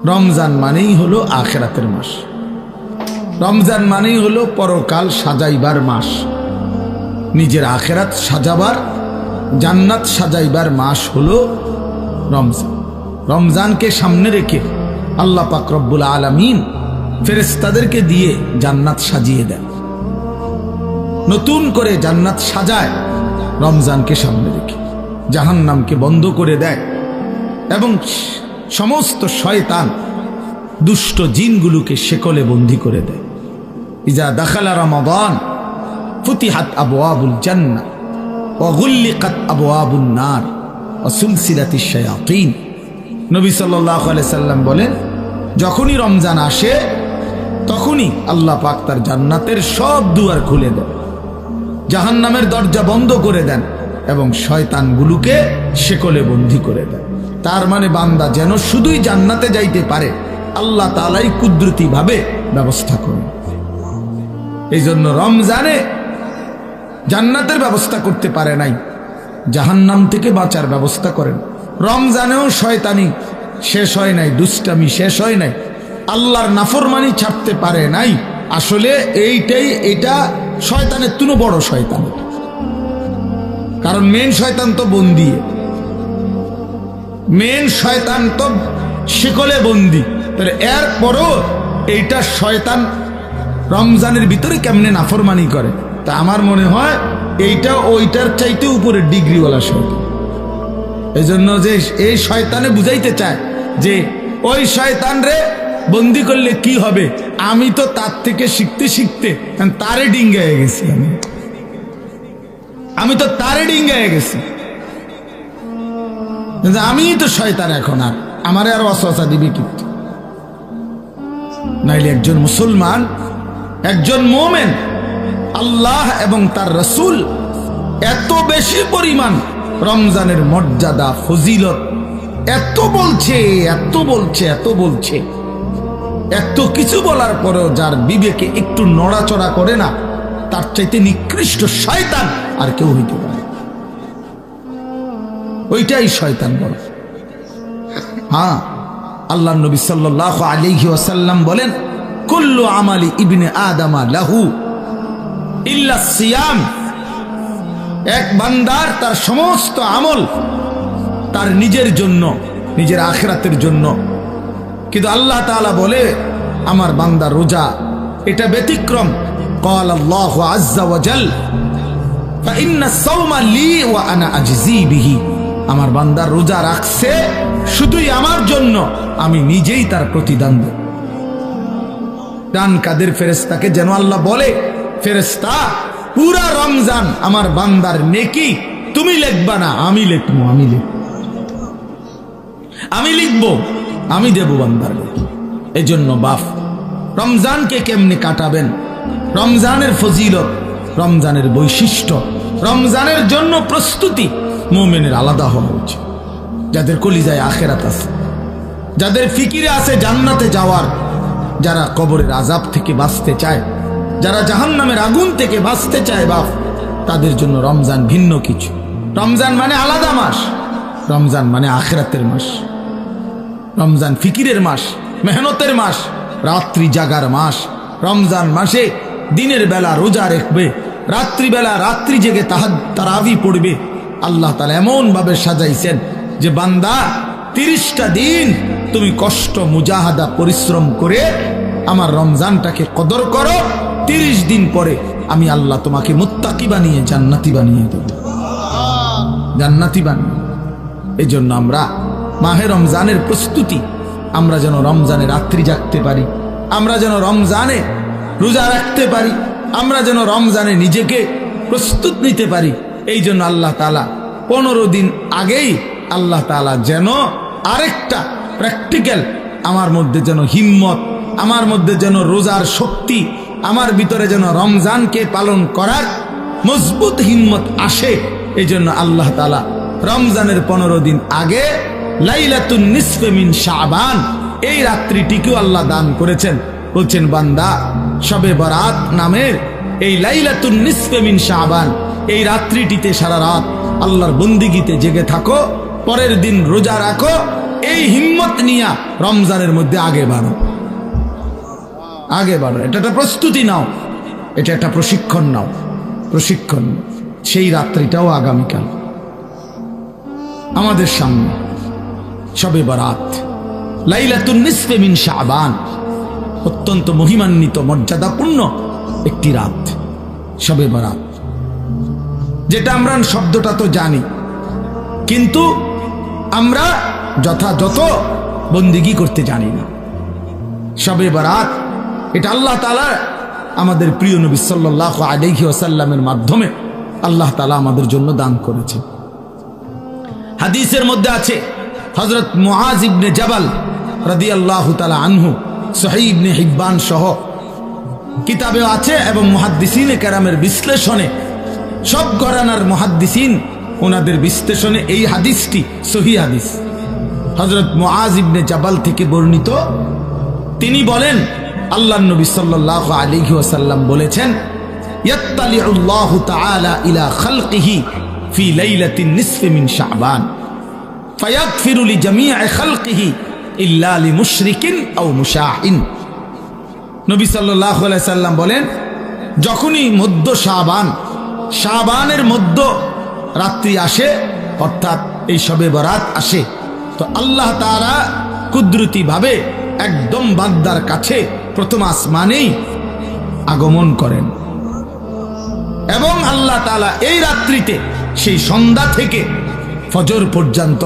রমজান মানেই হলো আখিরাতের মাস, রমজান মানেই হলো পরকাল সাজাইবার মাস, নিজের আখিরাত সাজাবার, জান্নাত সাজাইবার মাস হলো রমজান। রমজানকে সামনে রেখে আল্লাহ পাক রব্বুল আলামিন ফেরেশতাদেরকে দিয়ে জান্নাত সাজিয়ে দেন, নতুন করে জান্নাত সাজায় রমজানকে সামনে রেখে, জাহান্নামকে বন্ধ করে দেয় এবং সমস্ত শয়তান দুষ্ট জিনগুলোকে শেকলে বন্দী করে দেয়। ইজা দাখালা রমাদান ফুতিহাত আবওয়াবুল জান্নাহ ওয়া গুল্লিকাত আবওয়াবুন নার ওয়া সুলসিলাতিশ শায়াতিন। নবী সাল্লাল্লাহু আলাইহি সাল্লাম বলেন, যখনই রমজান আসে তখনই আল্লাহ পাক তার জান্নাতের সব দুয়ার খুলে দেন, জাহান্নামের দরজা বন্ধ করে দেন এবং শয়তানগুলোকে শেকলে বন্দী করে দেন। তার মানে বান্দা যেন শুধুই জান্নাতে যাইতে পারে আল্লাহ তাআলাই কুদরতি ভাবে ব্যবস্থা করেন। এই জন্য রমজানে জান্নাতের ব্যবস্থা করতে পারে নাই, জাহান্নাম থেকে বাঁচার ব্যবস্থা করেন। রমজানেও শয়তানি শেষ হয় নাই, দুষ্টামি শেষ হয় নাই, আল্লাহর নাফরমানি ছাড়তে পারে নাই। আসলে এটা শয়তানের তুনো বড় শয়তান, কারণ মেন শয়তান তো বন্দী, মেন শয়তান তো শিকলে বন্দী। তাহলে এরপরও এইটা শয়তান রমজানের ভিতরে কেমনে নাফরমানি করে, তা আমার মনে হয় এইটা ওইটার চাইতে উপরে ডিগ্রিওয়ালা শয়তান। এই জন্য যে এই শয়তানে বুঝাইতে চায় যে ওই শয়তান রে বন্দি করলে কি হবে, আমি তো তার থেকে শিখতে শিখতে তারে ডিঙ্গায় গেছি, আমি তো তারে ডিঙ্গায় গেছি, আমি তো শয়তান, এখন আর আমারে আর ওয়াসওয়াসা দিবি কিন্তু। নাইলে একজন মুসলমান, একজন মুমিন আল্লাহ এবং তার রাসূল এত বেশি পরিমাণ রমজানের মর্যাদা ফজিলত এত বলছে, এত বলছে, এত বলছে, এত কিছু বলার পরেও যার বিবেকে একটু নড়াচড়া করে না, তার চাইতে নিকৃষ্ট শয়তান আর কেউ হইতে পারে। ওইটাই শয়তান বলে। হ্যাঁ, আল্লাহ নবী সাল্লাল্লাহু আলাইহি ওয়াসাল্লাম বলেন, কুল্লু আমালি ইবনে আদম লাহু ইল্লা সিয়াম। এক বান্দার তার সমস্ত আমল তার নিজের জন্য, নিজের আখিরাতের জন্য, কিন্তু আল্লাহ তাআলা বলে আমার বান্দা রোজা এটা ব্যতিক্রম। قال الله عز وجل فإن الصوم لي وأنا أجزي به। আমার বান্দা রোজা রাখছে শুধুই আমার জন্য, আমি নিজেই তার প্রতিদান দেব। ডান কাদের ফেরেশতাকে যেন আল্লাহ বলে, ফেরেশতা পুরা রমজান আমার বান্দার নেকি তুমি লিখবা না, আমি লিখবো, আমি লিখবো, আমি দেব বান্দার নেকি। এই জন্য বাপ রমজানকে কেমনে কাটাবেন, রমজানের ফজিলত, রমজানের বৈশিষ্ট্য, রমজানের জন্য প্রস্তুতি মুমিনের আলাদা হওয়া উচিত। যাদের কলিজায় আখিরাত আছে, যাদের ফিকিরে আছে জান্নাতে যাওয়ার, যারা কবরের আযাব থেকে বাঁচতে চায়, যারা জাহান্নামের আগুন থেকে বাঁচতে চায় বাপ, তাদের জন্য রমজান ভিন্ন কিছু। রমজান মানে আলাদা মাস, রমজান মানে আখিরাতের মাস, রমজান ফিকিরের মাস, মেহনতের মাস, রাত্রি জাগার মাস। রমজান মাসে দিনের বেলা রোজা রাখবে, রাত্রিবেলা রাত্রি জেগে তারাবি পড়বে। আল্লাহ তাআলা এমন ভাবে সাজাইছেন যে বান্দা 30টা দিন তুমি কষ্ট মুজাহাদা পরিশ্রম করে আমার রমজানটাকে কদর করো, 30 দিন পরে আমি আল্লাহ তোমাকে মুত্তাকি বানিয়ে জান্নাতি বানিয়ে দেব, জান্নাতি বানিয়ে। এই জন্য আমরা মাহে রমজানের প্রস্তুতি, আমরা যেন রমজানে রাত্রি জাগতে পারি, আমরা যেন রমজানে রোজা রাখতে পারি, আমরা যেন রমজানে নিজেকে প্রস্তুত নিতে পারি। এই জন্য আল্লাহ তাআলা 15 দিন আগেই আল্লাহ তাআলা যেন আরেকটা প্র্যাকটিক্যাল আমার মধ্যে যেন হিম্মত, আমার মধ্যে যেন রোজার শক্তি, আমার ভিতরে যেন রমজানকে পালন করার মজবুত হিম্মত আসে। এই জন্য আল্লাহ তাআলা রমজানের 15 দিন আগে লাইলাতুন নিসফে মিন শাবান এই রাত্রিটিকেও আল্লাহ দান করেছেন। বলছেন বান্দা শবে বরাত নামের এই লাইলাতুন নিসফে মিন শাবান এই রাত্রিটিতে সারা রাত আল্লাহর বন্দিগিতে জেগে থাকো, পরের দিন রোজা রাখো, এই হিম্মত নিয়া রমজানের মধ্যে আগে বাড়ো, আগে বাড়ো। এটা একটা প্রস্তুতি নাও, এটা একটা প্রশিক্ষণ নাও, প্রশিক্ষণ। সেই রাত্রিটাও আগামীকাল আমাদের সামনে, শবে বরাত, লাইলাতুন নিসফে মিন শাবান, অত্যন্ত মহিমান্বিত মর্যাদাপূর্ণ একটি রাত, শবে বরাত। যেটা আমরা শব্দটা তো জানি, কিন্তু আমরা যথাযথ বন্দিগি করতে জানি না। শবে বরাত এটা আল্লাহ তাআলা আমাদের প্রিয় নবী সাল্লাল্লাহু আলাইহি ওয়াসাল্লামের মাধ্যমে আল্লাহ তাআলা আমাদের জন্য দান করেছে। হাদিসের মধ্যে আছে, হযরত মুআজ ইবনে জাবাল রাদিয়াল্লাহু তাআলা আনহু, সহিহ ইবনে হিব্বান সহ কিতাবেও আছে, এবং মুহাদ্দিসিনে কেরামের বিশ্লেষণে, সব ঘরানার মুহাদ্দিসিন ওনাদের বিশ্লেষণে এই হাদিসটি সহিহ হাদিস। হযরত মুআজ ইবনে জাবাল থেকে বর্ণিত, তিনি বলেন আল্লাহর নবী সাল্লাল্লাহু আলাইহি ওয়াসাল্লাম বলেছেন, ইয়াত্তালিউল্লাহু তাআলা ইলা খালকিহি ফি লাইলাতিন নিসফি মিন শাবান ফায়াগফিরু লিজামিই খালকিহি ইল্লা লিমুশরিকিন আও মুশাহিন। নবী সাল্লাল্লাহু আলাইহি সাল্লাম বলেন, যখনই মধ্য শাবান, শাবানের মধ্য রাত্রি আসে, অর্থাৎ এই শবে বরাত আসে, তো আল্লাহ তাআলা কুদরতি ভাবে একদম বান্দার কাছে প্রথম আসমানেই আগমন করেন, এবং আল্লাহ তাআলা এই রাত্রিতে সেই সন্ধ্যা থেকে ফজর পর্যন্ত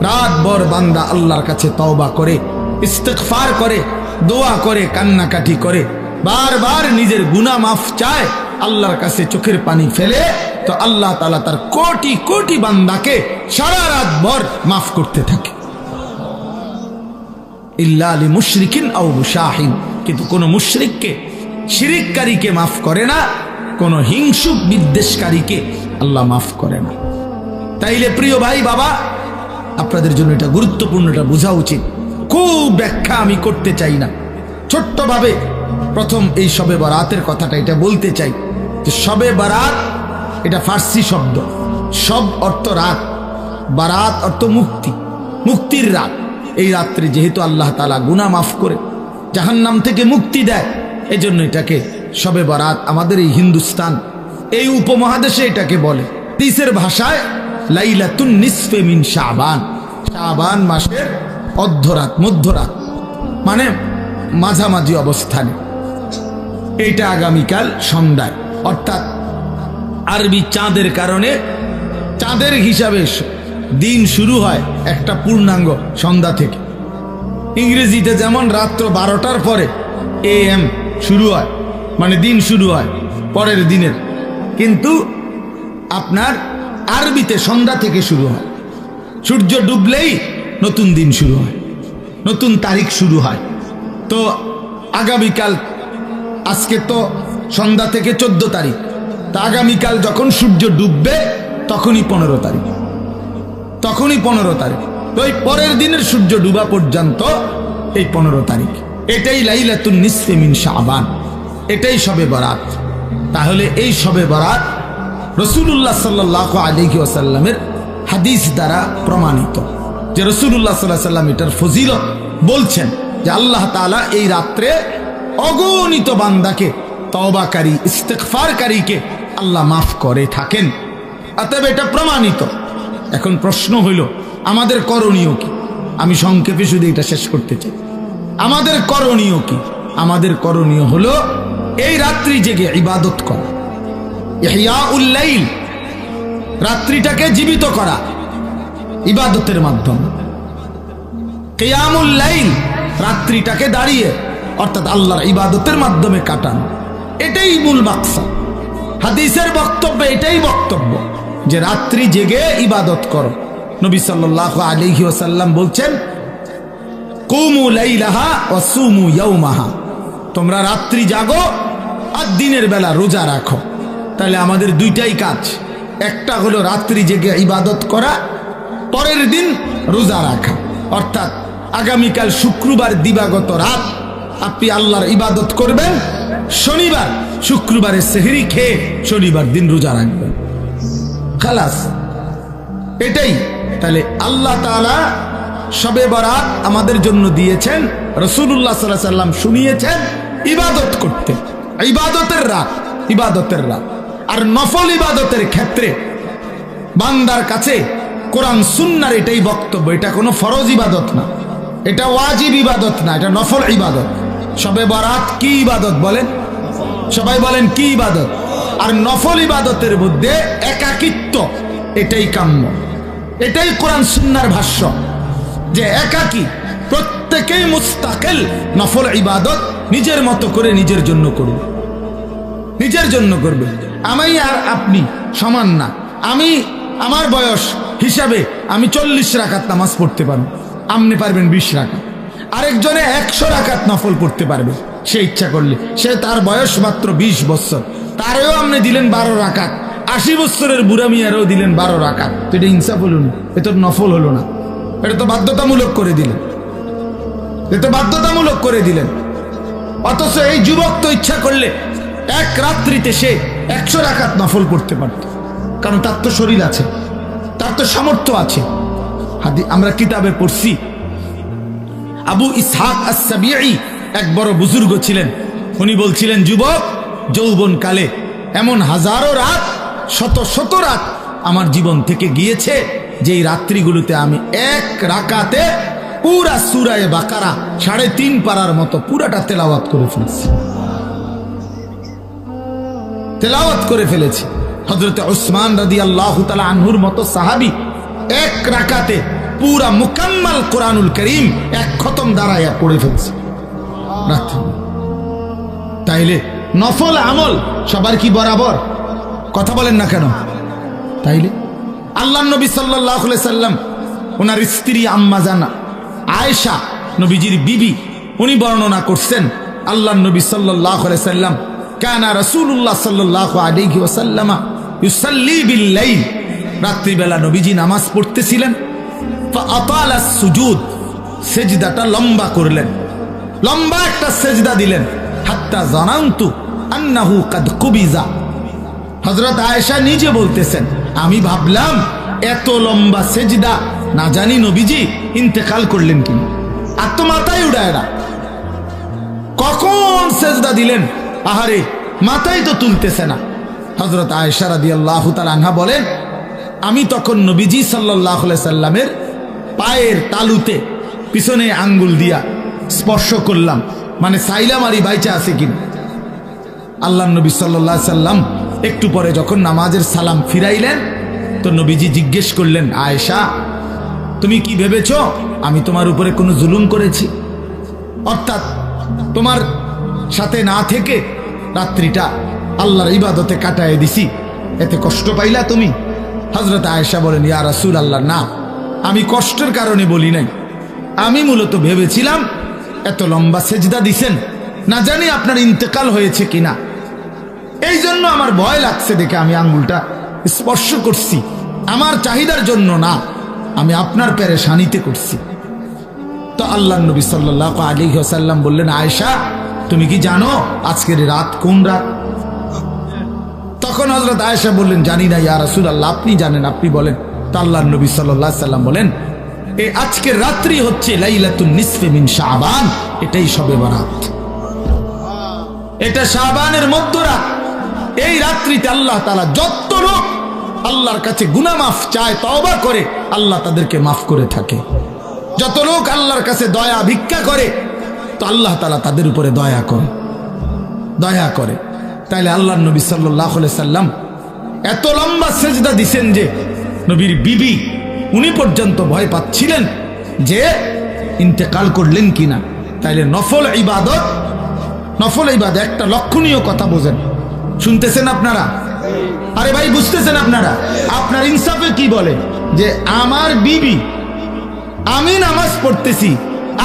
রাতভর বান্দা আল্লাহর কাছে তওবা করে, ইস্তিগফার করে, দোয়া করে, কান্নাকাটি করে, বারবার নিজের গুনাহ মাফ চায়, আল্লাহর কাছে চোখের পানি ফেলে, তো আল্লাহ তাআলা তার কোটি কোটি বান্দাকে সারা রাত ভর মাফ করতে থাকে। ইল্লা লিমুশরিকিন আও মুশাহিন, কিন্তু কোন মুশরিককে, শিরিককারীকে মাফ করে না, কোন হিংসুক বিদ্বেষকারীকে আল্লাহ মাফ করে না। তাইলে প্রিয় ভাই বাবা, আপনাদের জন্য এটা গুরুত্বপূর্ণ, এটা বোঝা উচিত। খুব ব্যাখ্যা আমি করতে চাই না, ছোট্টভাবে প্রথম এই শবে বরাতের কথাটা এটা বলতে চাই যে শবে বরাত এটা ফার্সি শব্দ, সব অর্থ রাত, বারাত অর্থ মুক্তি, মুক্তির রাত। এই রাত্রে যেহেতু আল্লাহ তাআলা গুনাহ মাফ করে জাহান্নাম থেকে মুক্তি দেয়, এজন্য এটাকে শবে বরাত আমাদের এই হিন্দুস্তান, এই উপমহাদেশে এটাকে বলে। হাদিসের ভাষায় লাইলাতুন নিসফে মিন শাবান, শাবান মাসের অর্ধরাত, মধ্যরাত, মানে মাঝামাঝি অবস্থানে। এইটা আগামীকাল সন্ধ্যায়, অর্থাৎ আরবি চাঁদের কারণে, চাঁদের হিসাবে দিন শুরু হয় একটা পূর্ণাঙ্গ সন্ধ্যা থেকে। ইংরেজিতে যেমন রাত্র 12টার পরে AM শুরু হয়, মানে দিন শুরু হয় পরের দিনের, কিন্তু আপনার আরবিতে সন্ধ্যা থেকে শুরু হয়। সূর্য ডুবলেই নতুন দিন শুরু হয়, নতুন তারিখ শুরু হয়। তো আগামীকাল, আজকে তো সন্ধ্যা থেকে 14 তারিখ, তা আগামীকাল যখন সূর্য ডুববে তখনই 15 তারিখ, তখনই 15 তারিখ। তো এই পরের দিনের সূর্য ডুবা পর্যন্ত এই 15 তারিখ, এটাই লাইলাতুন নিসফে মিন শাবান, এটাই শবে বরাত। তাহলে এই শবে বরাত রাসূলুল্লাহ সাল্লাল্লাহু আলাইহি ওয়াসাল্লামের হাদিস দ্বারা প্রমাণিত, যে রাসূলুল্লাহ সাল্লাল্লাহু আলাইহি ওয়াসাল্লাম এটার ফজিলত বলছেন, যে আল্লাহ তাআলা এই রাত্রে অগণিত বান্দাকে, তওবাকারী, ইস্তিগফারকারীকে আল্লাহ মাফ করে থাকেন। অতএব এটা প্রমাণিত। এখন প্রশ্ন হইল, আমাদের করণীয় কি? আমি সংক্ষেপে শুধু এটা শেষ করতে চাই। আমাদের করণীয় কি? আমাদের করণীয় হলো এই রাত্রি জেগে ইবাদত করা, ইহয়াউল লাইল, রাত্রিটাকে জীবিত করা ইবাদতের মাধ্যমে। কিয়ামুল লাইল, রাত্রিটাকে দাঁড়িয়ে অর্থাৎ আল্লাহর ইবাদতের মাধ্যমে কাটানো, এটাই মূল মাকসাদ। হাদিসের বক্তব্য এটাই বক্তব্য, যে রাত্রি জেগে ইবাদত করো। নবী সাল্লাল্লাহু আলাইহি ওয়াসাল্লাম বলছেন, কুমু লাইলাহা ওয়া সুমু ইয়াওমাহা, তোমরা রাত্রি জাগো আর দিনের বেলা রোজা রাখো। তাহলে আমাদের দুইটাই কাজ, একটা হলো রাত্রি জেগে ইবাদত করা, পরের দিন রোজা রাখা। অর্থাৎ আগামীকাল শুক্রবার দিবাগত রাত আপনি আল্লাহর ইবাদত করবেন, শনিবার শুক্রবারে সেহরি খেয়ে শনিবার দিন রোজা রাখবেন, খালাস, এটাই। তাহলে আল্লাহ তাআলা শবে বরাত আমাদের জন্য দিয়েছেন, রাসূলুল্লাহ সাল্লাল্লাহু আলাইহি সাল্লাম শুনিয়েছেন ইবাদত করতে। ইবাদতের রাত, ইবাদতের রাত। আর নফল ইবাদতের ক্ষেত্রে বান্দার কাছে কোরআন সুন্নাহর এটাই বক্তব্য, এটা কোনো ফরজ ইবাদত না, এটা ওয়াজিব ইবাদত না, এটা নফল ইবাদত। শবে বরাত কি ইবাদত বলেন? সবাই বলেন কি ইবাদত? আর নফল ইবাদতের মধ্যে একাকিত্ব, এটাই কাম্য, এটাই কোরআন সুন্নাহর ভাষ্য, যে একাকী প্রত্যেকেই মুস্তাকিল নফল ইবাদত নিজের মতো করে নিজের জন্য করবে, নিজের জন্য করবে। আমি আর আপনি সমান না। আমি আমার বয়স হিসাবে আমি 40 রাকাত নামাজ পড়তে পারবো, আপনি পারবেন 20 রাকাত। আরেকজনে 100 রাকাত নফল পড়তে পারবে সে ইচ্ছা করলে। সে তার বয়স মাত্র 20 বছর, তারেও আপনি দিলেন 12 রাকাত। 80 বছরের বুড়া মিয়ারও দিলেন 12 রাকাত। তো এটা ইনসাফ হলো না, এটা নফল হলো না, এটা তো বাধ্যতামূলক করে দিলেন, এটা বাধ্যতামূলক করে দিলেন। অথচ এই যুবক তো ইচ্ছা করলে এক রাত্রিতে সে 100 রাকাত নফল পড়তে পারত, কারণ তার তো শরীর আছে, তার তো সামর্থ্য আছে। আমরা কিতাবে পড়ছি, আবু ইসহাক আস-সাবিঈ এক বড় বুজুর্গ ছিলেন। উনি বলছিলেন, যুবক যৌবন কালে এমন হাজারো রাত, শত শত রাত আমার জীবন থেকে গিয়েছে, যেই রাত্রিগুলোতে আমি এক রাকাতে পুরা সূরা বাকারা 3.5 পারার মতো পুরাটা তেলাওয়াত করে ফেলেছি, তেলাওয়াত করে ফেলেছি। হযরত উসমান রাদিয়াল্লাহু তাআলা আনহুর মতো সাহাবী এক রাকাতে পুরা মুকাম্মাল কোরআনুল কারীম এক খতম দাঁড়ায়া পড়ে ফেলছে। তাইলে নফল আমল সবার কি বরাবর? কথা বলেন না কেন? তাইলে আল্লাহর নবী সাল্লাল্লাহু আলাইহি সাল্লাম, ওনার স্ত্রী আম্মা জানা আয়েশা, নবীজির বিবি, উনি বর্ণনা করছেন, আল্লাহর নবী সাল্লাল্লাহু আলাইহি সাল্লাম কানা রাসূলুল্লাহ সাল্লাল্লাহু আলাইহি ওয়াসাল্লাম ইউসাল্লি বিল লাইল, রাত্রিবেলা নবীজি নামাজ পড়তেছিলেন। ফাআতালা সুজুদ, সেজদাটা লম্বা করলেন, লম্বা একটা সেজদা দিলেন। হাত্তা জানান্তু আন্নাহু কাদ কুবিজা, হযরত আয়েশা নিজে বলতেছেন, আমি ভাবলাম এত লম্বা সেজদা, না জানি নবীজি ইন্তেকাল করলেন কিনা। আর তো মাথায় উড়ায় না, কখন সেজদা দিলেন, আহারে মাথায় তো তুলতেছে না। হযরত আয়েশা রাদিয়াল্লাহু তাআলা আনহা বলেন, আমি তখন নবীজি সাল্লাল্লাহু আলাইহি সাল্লামের পায়ের তালুতে পিছনে আঙ্গুল দিয়া স্পর্শ করলাম, মানে সাইলাম আরি বাইচা আছে কিনা। আল্লাহর নবী সাল্লাল্লাহু আলাইহি সাল্লাম একটু পরে যখন নামাজের সালাম ফিরাইলেন, তো নবীজি জিজ্ঞেস করলেন, আয়েশা তুমি কি ভেবেছো আমি তোমার উপরে কোনো জুলুম করেছি? অর্থাৎ তোমার সাথে না থেকে রাত্রিটা আল্লাহর ইবাদতে কাটায় দিছি, এতে কষ্ট পাইলা তুমি? হযরত আয়েশা বলেন, ইয়া রাসূলুল্লাহ, না, আমি কষ্টের কারণে বলি নাই, আমি মূলত ভেবেছিলাম এত লম্বা সেজদা দিছেন, না জানি আপনার ইন্তেকাল হয়েছে কিনা, এই জন্য আমার ভয় লাগছে দেখে আমি আঙ্গুলটা স্পর্শ করছি, আমার চাহিদার জন্য না, আমি আপনার পেরেশানিতে করছি। তো আল্লাহর নবী সাল্লাল্লাহু আলাইহি ওয়াসাল্লাম বললেন, আয়েশা তুমি কি জানো আজকের রাত কোন রাত? তখন হযরত আয়েশা বললেন, জানি না ইয়া রাসূলুল্লাহ, আপনি জানেন, আপনি বলেন। তো আল্লাহর নবী সাল্লাল্লাহু আলাইহি ওয়াসাল্লাম বলেন, এই আজকের রাত্রি হচ্ছে লাইলাতুন নিসফি মিন শাবান, এটাই শবে বরাত, এটা শাবানের মধ্যরাত। এই রাত্রিতে আল্লাহ তাআলা যত লোক আল্লাহর কাছে গুনাহ মাফ চায়, তওবা করে, আল্লাহ তাদেরকে মাফ করে থাকে। যত লোক আল্লাহর কাছে দয়া ভিক্ষা করে, তো আল্লাহ তাআলা তাদের উপরে দয়া করে, দয়া করে। তাইলে আল্লাহর নবী সাল্লাল্লাহু আলাইহি সাল্লাম এত লম্বা সেজদা দিছেন যে নবীর বিবি উনি পর্যন্ত ভয় পাচ্ছিলেন যে ইন্তেকাল করলেন কিনা। তাইলে নফল ইবাদত, নফল ইবাদত একটা লক্ষণীয় কথা বোঝেন, শুনতেছেন আপনারা? আরে ভাই বুঝতেছেন আপনারা? আপনার ইনসাফে কি বলে যে আমার বিবি, আমি নামাজ পড়তেছি,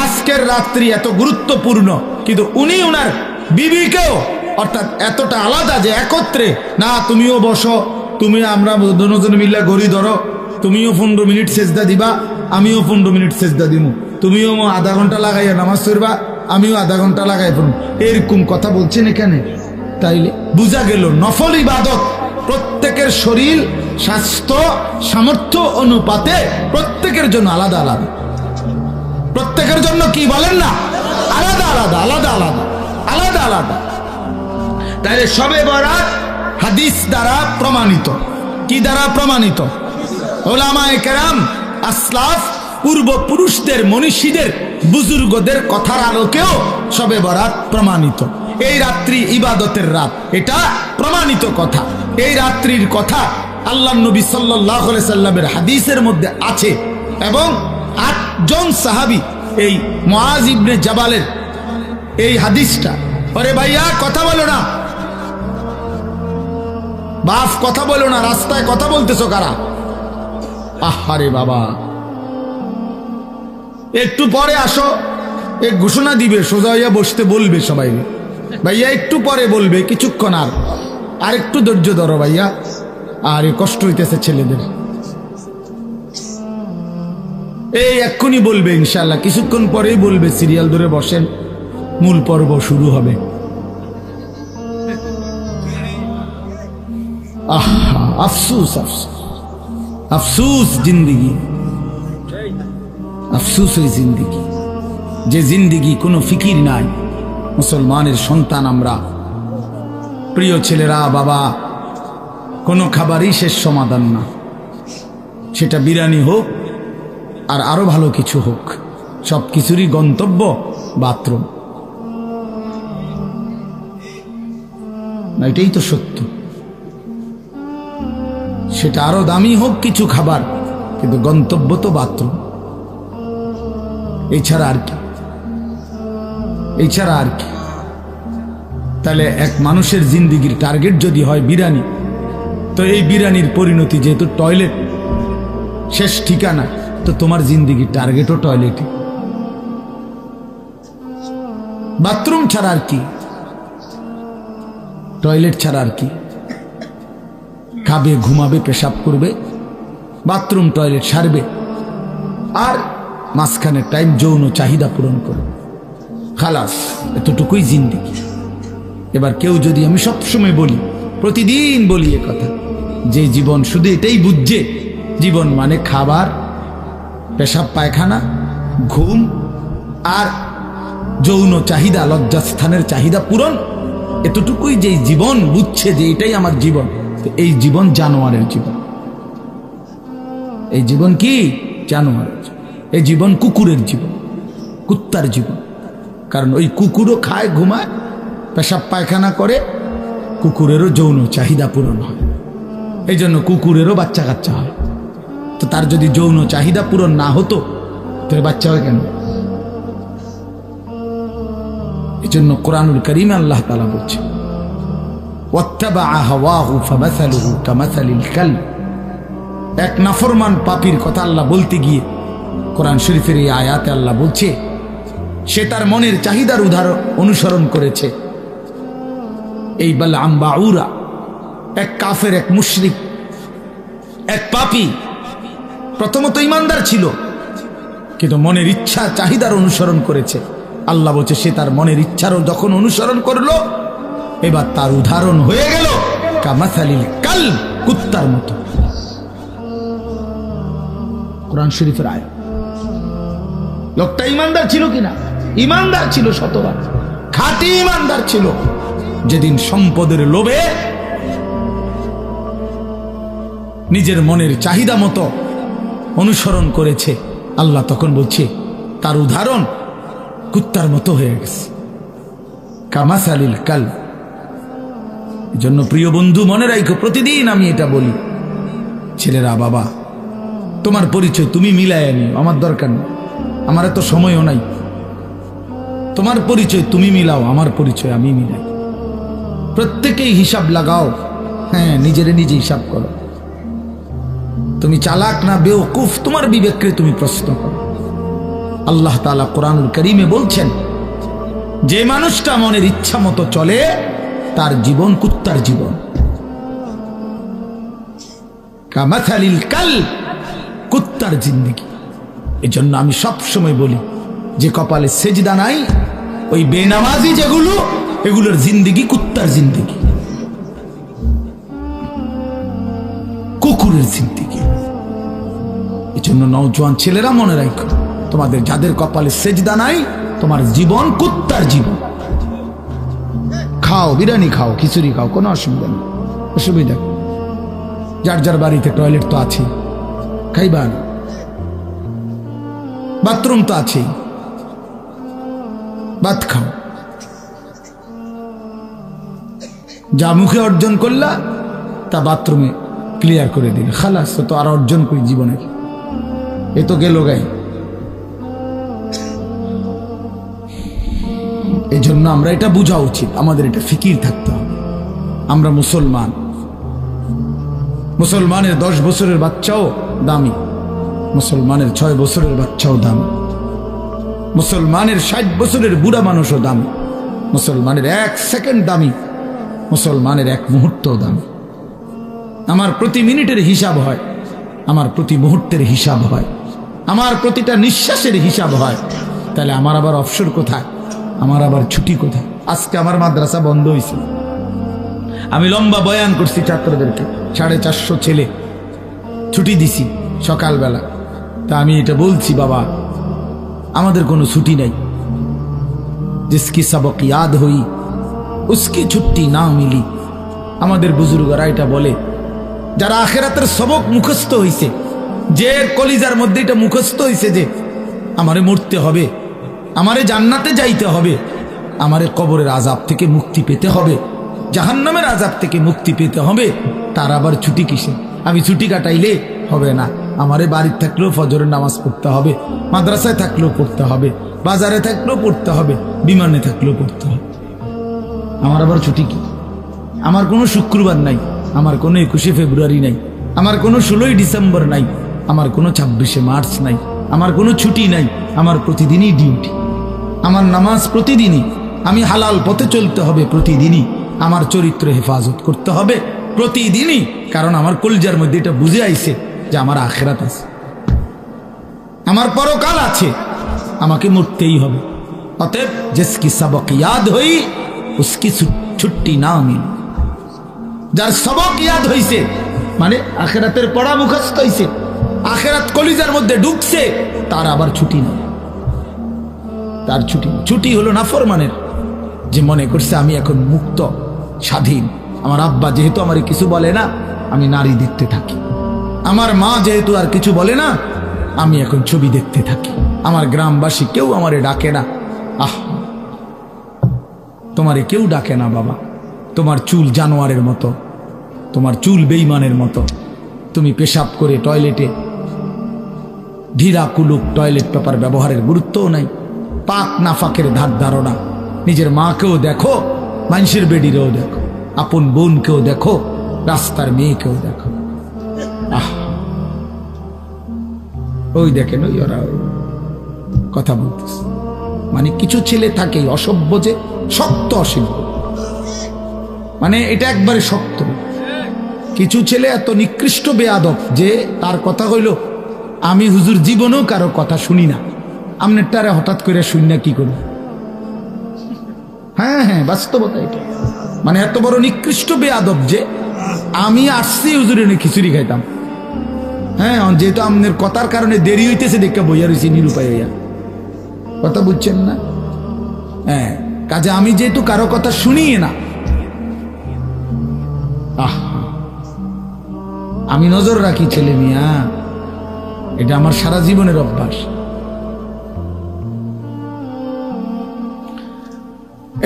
আজকের রাত্রি এত গুরুত্বপূর্ণ, কিন্তু উনি ওনার বিবিকেও, অর্থাৎ এতটা আলাদা যে একত্রে না, তুমিও বসো, তুমি আমরা দুজন মিল্লা ঘড়ি ধরো, তুমিও 15 মিনিট সেজদা দিবা, আমিও 15 মিনিট সেজদা দিব, তুমিও আধা ঘন্টা লাগাইয়া নামাজ পড়বা, আমিও আধা ঘন্টা লাগাই পড়ব, এরকম কথা বলছেন এখানে। তাইলে বুঝা গেল নফল ইবাদত প্রত্যেকের শরীর স্বাস্থ্য সামর্থ্য অনুপাতে প্রত্যেকের জন্য আলাদা আলাদা। প্রত্যেকের জন্য কি বলেন না, আলাদা আলাদা আলাদা আলাদা আলাদা আলাদা। তাহলে শবে বরাত হাদিস দ্বারা প্রমাণিত। কি দ্বারা প্রমাণিত? উলামায়ে কেরাম, আসলাফ, পূর্বপুরুষদের, মনীষীদের, বুজুর্গদের কথার আলোকেও শবে বরাত প্রমাণিত। এই রাত্রি ইবাদতের রাত, এটা প্রমাণিত কথা। এই রাত্রির কথা আল্লাহর নবী সাল্লাল্লাহু আলাইহি সাল্লামের হাদিসের মধ্যে আছে এবং 8 জন সাহাবী এই মুআজ ইবনে জাবালের এই হাদিসটা, আরে ভাইয়া কথা বলো না, বাপ কথা বলো না, রাস্তায় কথা বলতেছো কারা? আহারে বাবা, একটু পরে আসো, এক ঘোষণা দিবে, সোজা হইয়া বসতে বলবে সবাই, ভাইয়া একটু পরে বলবে, কিছুক্ষণ আর একটু ধৈর্য ধরো ভাইয়া, আর কষ্ট হইতেছে ছেলেদের, এই এক্ষুনি বলবে ইনশাআল্লাহ, কিছুক্ষণ পরেই বলবে, সিরিয়াল ধরে বসেন, মূল পর্ব শুরু হবে। আহা, আফসুস আফসুস আফসুস জিন্দিগি, আফসুস ওই জিন্দিগি, যে জিন্দিগি কোনো ফিকির নাই। মুসলমানের সন্তান আমরা, প্রিয় ছেলেরা, বাবা, কোনো খাবারই শেষ সমাধান না, সেটা বিরিয়ানি হোক আর আরো ভালো কিছু হোক, সব কিছুরই গন্তব্য বাথরুম। না, এটাই তো সত্য। সেটা আরো দামি হোক কিছু খাবার, কিন্তু গন্তব্য তো বাথরুম। এছাড়া আর কি, এছাড়া আর কি? তাহলে এক মানুষের জিন্দিগির টার্গেট যদি হয় বিরিয়ানি, তো এই বিরিয়ানির পরিণতি যেহেতু টয়লেট শেষ ঠিকানা, তো তোমার জিন্দিগির টার্গেটও টয়লেটে। বাথরুম ছাড়া আর কি, টয়লেট ছাড়া আর কি? খাবে, ঘুমাবে, পেশাব করবে, বাথরুম টয়লেট সারবে, আর মাঝখানে টাইম যৌন চাহিদা পূরণ করবে, খালাস, এতটুকুই জিন্দিগি। এবার কেউ যদি, আমি সবসময় বলি, প্রতিদিন বলি এ কথা, যে জীবন শুধু এটাই বুঝছে, জীবন মানে খাবার, পেশাব পায়খানা, ঘুম আর যৌন চাহিদা, লজ্জাস্থানের চাহিদা পূরণ, এতটুকুই যে জীবন বুঝছে যে এটাই আমার জীবন, এই জীবন জানোয়ারের জীবন। এই জীবন কি? জানোয়ারের জীবন। এই জীবন কুকুরের জীবন, কুত্তার জীবন। কারণ ওই কুকুরও খায়, ঘুমায়, পেশাব পায়খানা করে, কুকুরেরও যৌন চাহিদা পূরণ হয়, এই জন্য কুকুরেরও বাচ্চা কাচ্চা হয়। তো তার যদি যৌন চাহিদা পূরণ না হতো, তাহলে বাচ্চা হয় কেন? এই জন্য কোরআনুল কারীমে আল্লাহ তাআলা বলছে, ওয়াত্তাবাআ হাওয়াহু ফামাসালুহু কামাসালিল কালব। এক নাফরমান পাপীর কথা আল্লাহ বলতে গিয়ে কোরআন শরীফের এই আয়াতে আল্লাহ বলছে, সে তার মনের চাহিদার অনুসরণ করেছে। এই বালআম বাউরা, এক কাফের, এক মুশরিক, এক পাপী, প্রথমত ইমানদার ছিল, কিন্তু মনের ইচ্ছা চাহিদার অনুসরণ করেছে। আল্লাহ বলছে, সে তার মনের ইচ্ছারও যখন অনুসরণ করলো, এবার তার উদাহরণ হয়ে গেল কামাসালিল কালব, কুত্তার মতো। কোরআন শরীফের আয়াত। লোকটা ইমানদার ছিল কিনা? ইমানদার ছিল, শতবার খাঁটি ইমানদার ছিল। যেদিন সম্পদের লোভে নিজের মনের চাহিদা মতো অনুসরণ করেছে, আল্লাহ তখন বলছে তার উদাহরণ কুত্তার মতো হয়ে গেছে, কামাসালিল কালব। এজন্য প্রিয় বন্ধু, মনে রাখো, প্রতিদিন আমি এটা বলি, ছেলেরা, বাবা, তোমার পরিচয় তুমি মিলাইয়া নিও, আমার দরকার নেই, আমার এত সময়ও নাই। তোমার পরিচয় তুমি মিলাও, আমার পরিচয় আমি মিলাই। প্রত্যেকেই হিসাব লাগাও, হ্যাঁ, নিজেরে নিজে হিসাব করো। তুমি চালাক না বেওকুফ, তোমার বিবেককে তুমি প্রশ্ন করো। আল্লাহ তাআলা কোরআনুল কারীমে বলছেন, যে মানুষটা মনের ইচ্ছা মতো চলে, তার জীবন কুত্তার জীবন। কামাসালিল কালব, কুত্তার জিন্দেগি। এজন্য আমি সব সময় বলি, যে কপালে সেজদা নাই, ওই বেনামাজি যেগুলো, এগুলোর জিন্দেগি কুত্তার জিন্দেগি, কুকুরের জিন্দেগি। এজন্য নওজোয়ান ছেলেরা মনে রাখো, তোমাদের যাদের কপালে সেজদা নাই, তোমার জীবন কুত্তার জীবন। খাও, বিরিয়ানি খাও, খিচুড়ি খাও, কোনো অসুবিধা নেই, অসুবিধা। যার যার বাড়িতে টয়লেট তো আছে, খাইবা না, বাথরুম তো আছে, ভাত খাও। যা মুখে অর্জন করলা তা বাথরুমে ক্লিয়ার করে দিলে, খালাস। তো আর অর্জন করি জীবনের, এ তো গেল গাই। এই জন্য আমরা এটা বোঝা উচিত, আমাদের এটা ফিকির থাকতে হবে। আমরা মুসলমান, মুসলমানের 10 বছরের বাচ্চাও দামি, মুসলমানের 6 বছরের বাচ্চাও দামি, মুসলমানের 60 বছরের বুড়া মানুষও দামি, মুসলমানের 1 সেকেন্ড দামি, মুসলমানের 1 মুহূর্তও দামি। আমার প্রতি মিনিটের হিসাব হয়, আমার প্রতি মুহূর্তের হিসাব হয়, আমার প্রতিটা নিঃশ্বাসের হিসাব হয়। তাহলে আমার আবার অবসর কোথায়, আমার আবার ছুটি কোথায়? আজকে আমার মাদ্রাসা বন্ধ হয়েছে, আমি লম্বা বয়ান করছি ছাত্রদেরকে, 450 ছেলে, ছুটি দিছি সকালবেলা। তা আমি এটা বলছি, বাবা আমাদের কোনো ছুটি নাই, জিসকি সবক ইয়াদ হই উসকি ছুটি না মিলি। আমাদের বুজুর্গরা এটা বলে, যারা আখিরাতের সবক মুখস্থ হইছে, যে কলিজার মধ্যে এটা মুখস্থ হইছে যে আমারে মরতে হবে, আমারে জান্নাতে যাইতে হবে, আমারে কবরের আযাব থেকে মুক্তি পেতে হবে, জাহান্নামের আযাব থেকে মুক্তি পেতে হবে, তার আবার ছুটি কিসে? আমি ছুটি কাটাইলে হবে না, আমারে বাড়িতে থাকলেও ফজরের নামাজ পড়তে হবে, মাদ্রাসায় থাকলেও পড়তে হবে, বাজারে থাকলেও পড়তে হবে, বিমানে থাকলেও পড়তে হবে। আমার আবার ছুটি কি? আমার কোনো শুক্রবার নাই, আমার কোনো 21শে ফেব্রুয়ারি নাই, আমার কোনো 16ই ডিসেম্বর নাই, আমার কোনো 26শে মার্চ নাই, আমার কোনো ছুটি নাই। আমার প্রতিদিনই ডিউটি, আমার নামাজ প্রতিদিনই, আমি হালাল পথে চলতে হবে প্রতিদিনই, আমার চরিত্র হেফাজত করতে হবে প্রতিদিনই, কারণ আমার কলজার মধ্যে এটা বুঝে আইছে যে আমার আখিরাত আছে, আমার পরকাল আছে, আমাকে মরতেই হবে। অতএব জিসকি সবক ইয়াদ হই উসকি ছুটি না মিল। যার সবক ইয়াদ হইছে মানে আখিরাতের পড়া মুখস্থ হইছে, আখিরাত কলিজার মধ্যে ঢুকছে, তার আবার ছুটি নেই, তার ছুটি। ছুটি হলো নাফরমানের, যে মনে করছে আমি এখন মুক্ত স্বাধীন, আমার আব্বা যেহেতু আমার কিছু বলে না, আমি নারী দেখতে থাকি, আমার মা যেহেতু আর কিছু বলে না, আমি এখন ছবি দেখতে থাকি, আমার গ্রামবাসী কেউ আমারে ডাকে না। আহ, তোমারে কেউ ডাকে না বাবা, তোমার চুল জানোয়ারের মতো, তোমার চুল বেঈমানের মতো, তুমি পেশাব করে টয়লেটে ঢিলা কুলুক টয়লেট পেপার ব্যবহারের গুরুত্বও নাই, পাক নাফাকের ধার ধারণা। নিজের মাকেও দেখো, মানুষের বেডিরেও দেখো, আপন বোনকেও দেখো, রাস্তার মেয়েকেও দেখো। আহ, ওই দেখেন ওই ওরা কথা বলতেছে। মানে কিছু ছেলে থাকে অসভ্য, যে শক্ত অসভ্য, মানে এটা একবারে শক্ত। কিছু ছেলে এত নিকৃষ্ট বেয়াদব যে তার কথা হইল, আমি হুজুর জীবনেও কারো কথা শুনি না, আমনেরটারে হঠাৎ করে শুনি না কি করব? হ্যাঁ হ্যাঁ, বাস্তবতা এটা। মানে এত বড় নিকৃষ্ট বেয়াদব যে আমি আসছি হুজুরে খিচুড়ি খাইতাম, হ্যাঁ, যেহেতু আমনের কথার কারণে দেরি হইতেছে দেখে বইয়া রয়েছি নিরুপায় হইয়া, কথা বুঝছেন না? হ্যাঁ, কাজে আমি যেহেতু কারো কথা শুনি না, আহ, আমি নজর রাখি ছেলে মিয়া, এটা আমার সারা জীবনের অভ্যাস।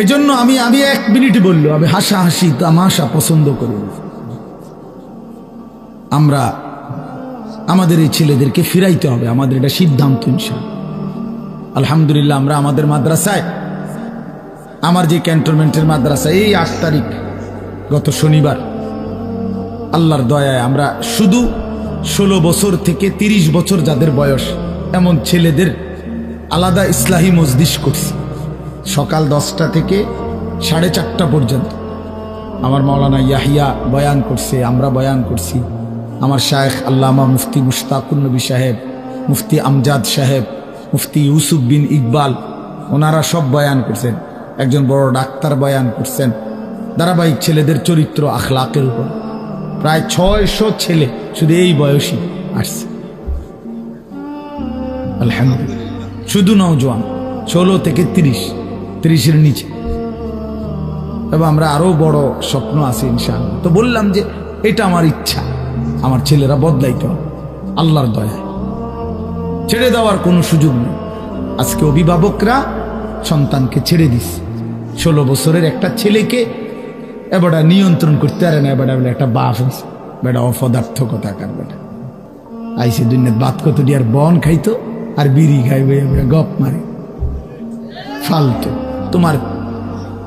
এই জন্য আমি 1 মিনিট বললো, আমি হাসাহাসি তামাশা পছন্দ করি। আমরা আমাদের এই ছেলেদেরকে ফিরাইতে হবে, আমাদের এটা সিদ্ধান্ত ইনশাআল্লাহ। আলহামদুলিল্লাহ, আমরা আমাদের মাদ্রাসায়, আমার যে ক্যান্টনমেন্টের মাদ্রাসা, এই 8 তারিখ গত শনিবার আল্লাহর দয়ায় আমরা শুধু 16 বছর থেকে 30 বছর যাদের বয়স এমন ছেলেদের আলাদা ইসলাহি মজলিস করছি, সকাল 10টা থেকে 4:30 পর্যন্ত। আমার মাওলানা ইয়াহিয়া বয়ান করছে, আমরা বয়ান করছি, আমার শায়েখ আল্লামা মুফতি মুশতাকুন নবী সাহেব, মুফতি আমজাদ সাহেব, মুফতি ইউসুফ বিন ইকবাল, ওনারা সব বয়ান করছেন, একজন বড় ডাক্তার বয়ান করছেন ধারাবাহিক ছেলেদের চরিত্র আখলাকের উপর। প্রায় 600 ছেলে শুধু এই বয়সী আসছে, আলহামদুলিল্লাহ। শুধু নওজোয়ান 16 থেকে 30, 30-এর নিচে। এবং আমরা আরো বড় স্বপ্ন আছে ইনশাআল্লাহ। তো বললাম যে এটা আমার ইচ্ছা, আমার ছেলেরা বদলাইতে হবে আল্লাহর দয়ায়, ছেড়ে দেওয়ার কোনো সুযোগ নেই। আজকে অভিভাবকরা সন্তানকে ছেড়ে দিস, 16 বছরের একটা ছেলেকে এবারটা নিয়ন্ত্রণ করতে পারে না। এবারটা বলে একটা বাপ আছে, বেটা অপদার্থ কথাকার বেটা আইসে দুনিয়ার বাত কত দিয়ার বন খাইতো আর বিড়ি খাইবে, গপ মারে ফালতু।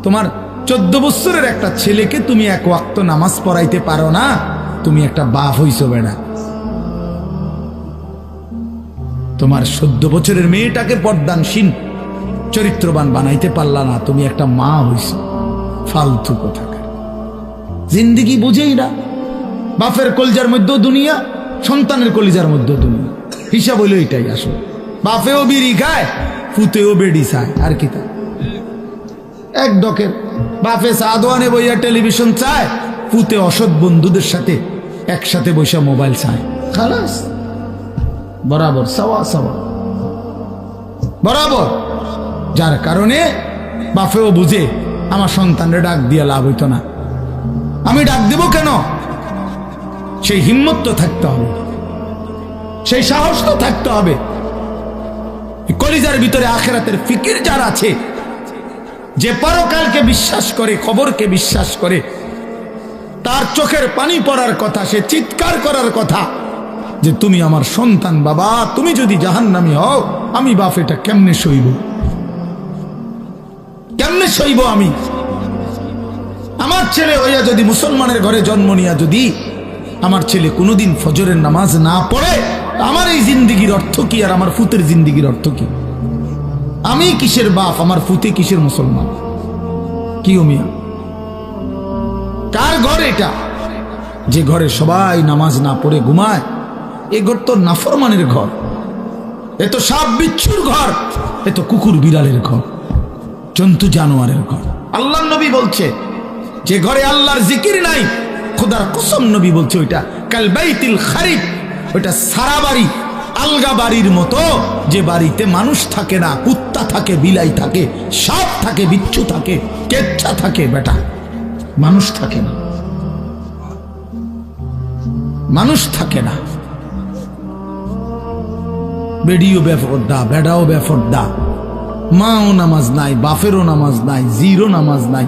তোমার 14 বছরের একটা ছেলেকে তুমি এক ওয়াক্ত নামাজ পড়াইতে পারো না, তুমি একটা বাপ হইছো বেটা। তোমার 14 বছরের মেয়েটাকে পর্দানসীন চরিত্রবান বানাইতে পারলা না, তুমি একটা মা হইছো। ফালতু কোথাকার, জিন্দিগি বুঝেই না। বাপের কলিজার মধ্যেও দুনিয়া, সন্তানের কলিজার মধ্যেও দুনিয়া, হিসাব হইল এটাই আসলে। বাপেও বিড়ি খায়, ফুতেও বেডি চায়, আর কি তা এক ডকের। বাপে চা দোয়ানে বইয়া টেলিভিশন চায়, ফুতে অসৎ বন্ধুদের সাথে একসাথে বসে মোবাইল চায়। খালাস, বরাবর সাওয়া সাওয়া বরাবর। যার কারণে বাপেও বুঝে আমার সন্তানরে ডাক দিয়া লাভ হইতো না, আমি ডাক দিব কেন? সেই হিম্মত তো থাকতে হবে, সেই সাহস তো থাকতে হবে। কলিজার ভিতরে আখিরাতের ফিকির যার আছে, যে পরকালকে বিশ্বাস করে, খবরকে বিশ্বাস করে, তার চোখের পানি পড়ার কথা, সে চিৎকার করার কথা যে তুমি আমার সন্তান বাবা, তুমি যদি জাহান্নামী হও, আমি বাপ এটা কেমনে সইব, কেমনে সইব আমি? আমার ছেলে হইয়া যদি মুসলমানের ঘরে জন্ম নিয়া যদি আমার ছেলে কোনোদিন ফজরের নামাজ না পড়ে, আমার এই জিন্দিগির অর্থ কি? আর আমার ফুতের জিন্দিগির অর্থ কি? আমি কিসের বাপ, আমার ফুতে কিসের মুসলমান? কি মিয়া, কার ঘর এটা? যে ঘরে সবাই নামাজ না পড়ে ঘুমায়, এ ঘর তো নাফরমানের ঘর, এ তো সাপ বিচ্ছুর ঘর, এ তো কুকুর বিড়ালের ঘর, জন্তু জানোয়ারের ঘর। আল্লাহর নবী বলছে যে ঘরে আল্লাহর জিকির নাই, খোদার কসম নবী বলছে ওইটা কাল বাইতিল খারিব, ওইটা সারা বাড়ি, আলগা বাড়ির মতো, যে বাড়িতে মানুষ থাকে না, কুত্তা থাকে, বিলাই থাকে, সাপ থাকে, বিচ্ছু থাকে, কেচ্ছা থাকে, বেটা মানুষ থাকে না, মানুষ থাকে না। বেডিও বেফরদা, বেডাও বেফরদা, মাও নামাজ নাই, বাপেরও নামাজ নাই, জিরো নামাজ নাই,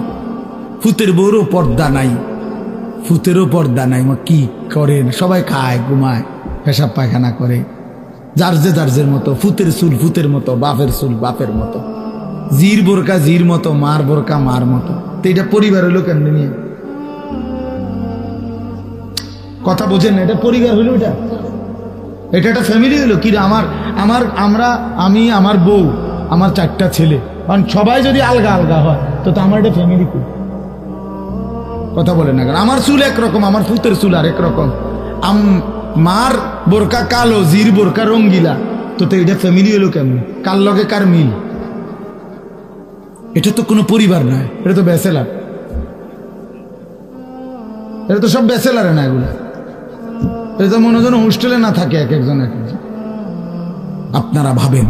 ফুতের বউরও পর্দা নাই, ফুতেরও পর্দা নাই। মা কি করেন? সবাই খায়, ঘুমায়, পেশাব পায়খানা করে, যার মতো। ফুতের চুল ফুতের মতো, বাপের চুল বাপের মতো, জির বোরকা জির মতো, মার বোরকা মার মতো। তো এটা পরিবার হইলো কেমনি নিয়ে? কথা বোঝেন না? এটা পরিবার হইলো, এটা একটা ফ্যামিলি হইলো কি? আমি, আমার বউ, আমার 4টা ছেলে, কারণ সবাই যদি আলগা আলগা হয় তো আমার এটা ফ্যামিলি কি? কথা বলে না? কারণ আমার চুল একরকম, আমার ফুতের চুল আর একরকম, মার বোরকা কালো, জির বোরকা রঙ্গিলা, তো এটা ফ্যামিলি হলো কেমন? কার লগে কার মিল? এটা তো কোনো পরিবার নয়, এটা তো ব্যাচেলার, এটা তো সব ব্যাচেলার না, এগুলো এটা তো মনে হয় হোস্টেলে না থাকে এক একজন। আপনারা ভাবেন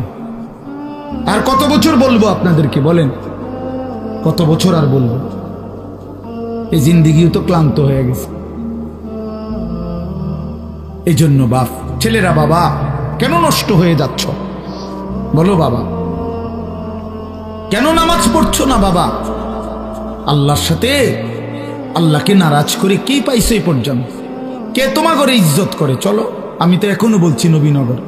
আর কত বছর বলবো আপনাদেরকে? বলেন কত বছর আর বলবো? এই জিন্দিগিও তো ক্লান্ত হয়ে গেছে। এই জন্য বাপ, ছেলেরা বাবা কেন নষ্ট হয়ে যাচ্ছ? বলো বাবা, কেন নামাজ পড়ছো না বাবা? আল্লাহর সাথে আল্লাহকে নারাজ করে কি পাইছো এই পর্যন্ত? কে তোমার ঘরে ইজ্জত করে? চলো, আমি তো এখনো বলছি নবীনগর,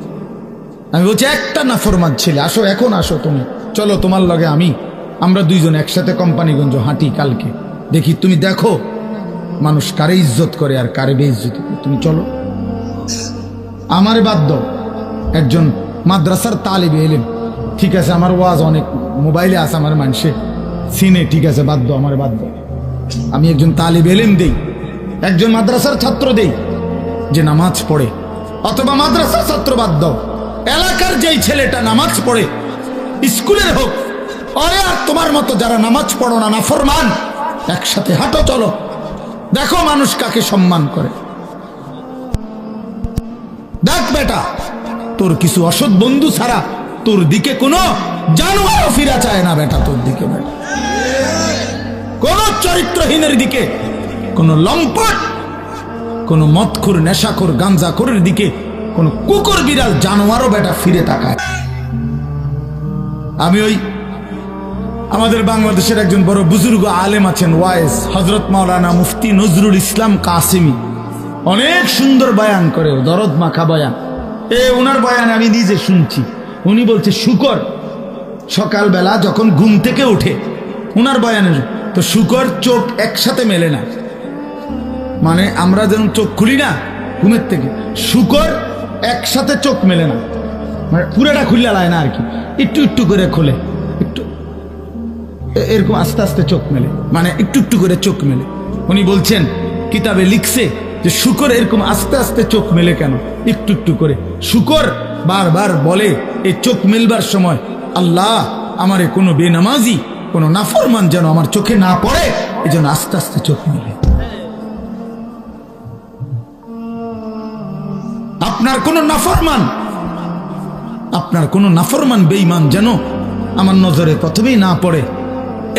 আমি বলছি একটা নাফরমান ছেলে, আসো এখন, আসো তুমি, চলো তোমার লগে আমরা দুইজন একসাথে কোম্পানিগঞ্জ হাঁটি কালকে, দেখি, তুমি দেখো মানুষ কারে ইজ্জত করে আর কারে বেইজ্জত করে। তুমি চলো, আমারে বাদ দাও, একজন মাদ্রাসার তালিবে এলেন, ঠিক আছে, আমার ওয়াজ অনেক মোবাইলে আছে, আমার মানুষে সিনে, ঠিক আছে, বাদ দাও, আমার বাদ দাও। আমি একজন তালিবে এলেম দেই, একজন মাদ্রাসার ছাত্র দেই যে নামাজ পড়ে, অথবা মাদ্রাসার ছাত্র বাদ দাও, এলাকার যেই ছেলেটা নামাজ পড়ে, স্কুলের হোক, আরে আর তোমার মতো যারা নামাজ পড়ো না, নাফরমান, একসাথে হাঁটো, চলো, দেখো মানুষ কাকে সম্মান করে। দেখ বেটা, তোর কিছু অসৎ বন্ধু ছাড়া তোর দিকে কোনো জানোয়ারও ফিরা চায় না বেটা, তোর দিকে বেটা। কোন চরিত্রহীনের দিকে, কোন লম্পট, কোন মদখোর, নেশাখোর, গাঞ্জাখোরের দিকে কোন কুকুর বিড়াল জানোয়ারও বেটা ফিরে তাকায়। আমি ওই আমাদের বাংলাদেশের একজন বড় বুজুর্গ আলেম আছেন, ওয়াইজ হযরত মাওলানা মুফতি নজরুল ইসলাম কাসেমি, অনেক সুন্দর বয়ান করে, দরদ মাখা বয়ান। ওনার বয়ান আমি নিজে শুনছি। উনি বলছে শুকর সকালবেলা যখন ঘুম থেকে উঠে, উনার বয়ানের তো শুকর চোখ একসাথে মেলে না, মানে আমরা যেন চোখ খুলি না ঘুমের থেকে, শুকর একসাথে চোখ মেলে না, মানে পুরোটা খুলে লায় না আর কি, একটু একটু করে খোলে, একটু এরকম আস্তে আস্তে চোখ মেলে, মানে একটু একটু করে চোখ মেলে। উনি বলছেন কিতাবে লিখছে যে শুকর এরকম আস্তে আস্তে চোখ মেলে কেন, একটু একটু করে। শুকর বারবার বলে এই চোখ মেলবার সময়, আল্লাহ আমারে কোনো বেনামাজি, কোনো নাফরমান যেন আমার চোখে না পড়ে, এই জন্য আস্তে আস্তে চোখ মেলে। আপনার কোন নাফরমান বেঈমান যেন আমার নজরে প্রথমেই না পড়ে,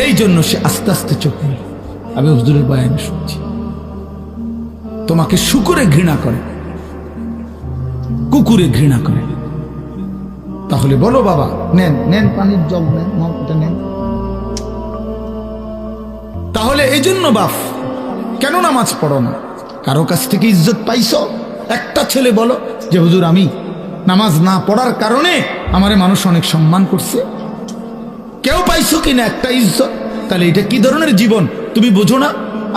এই জন্য সে আস্তে আস্তে চোখ মেলে। আমি হুজুরের বয়ান শুনছি। তোমাকে শুকরে ঘৃণা করে, কুকুরে ঘৃণা করে, তাহলে বলো বাবা, নেন নেন পানির জগ নেন, এটা নেন। তাহলে এই জন্য বাপ কেন নামাজ পড়ো না? কারো কাছ থেকে ইজ্জত পাইছো? একটা ছেলে বলো যে হুজুর আমি নামাজ না পড়ার কারণে আমারে মানুষ অনেক সম্মান করছে? কেউ পাইছো কিনা একটা ইজ্জত? তাহলে এটা কি ধরনের জীবন তুমি বুঝো না?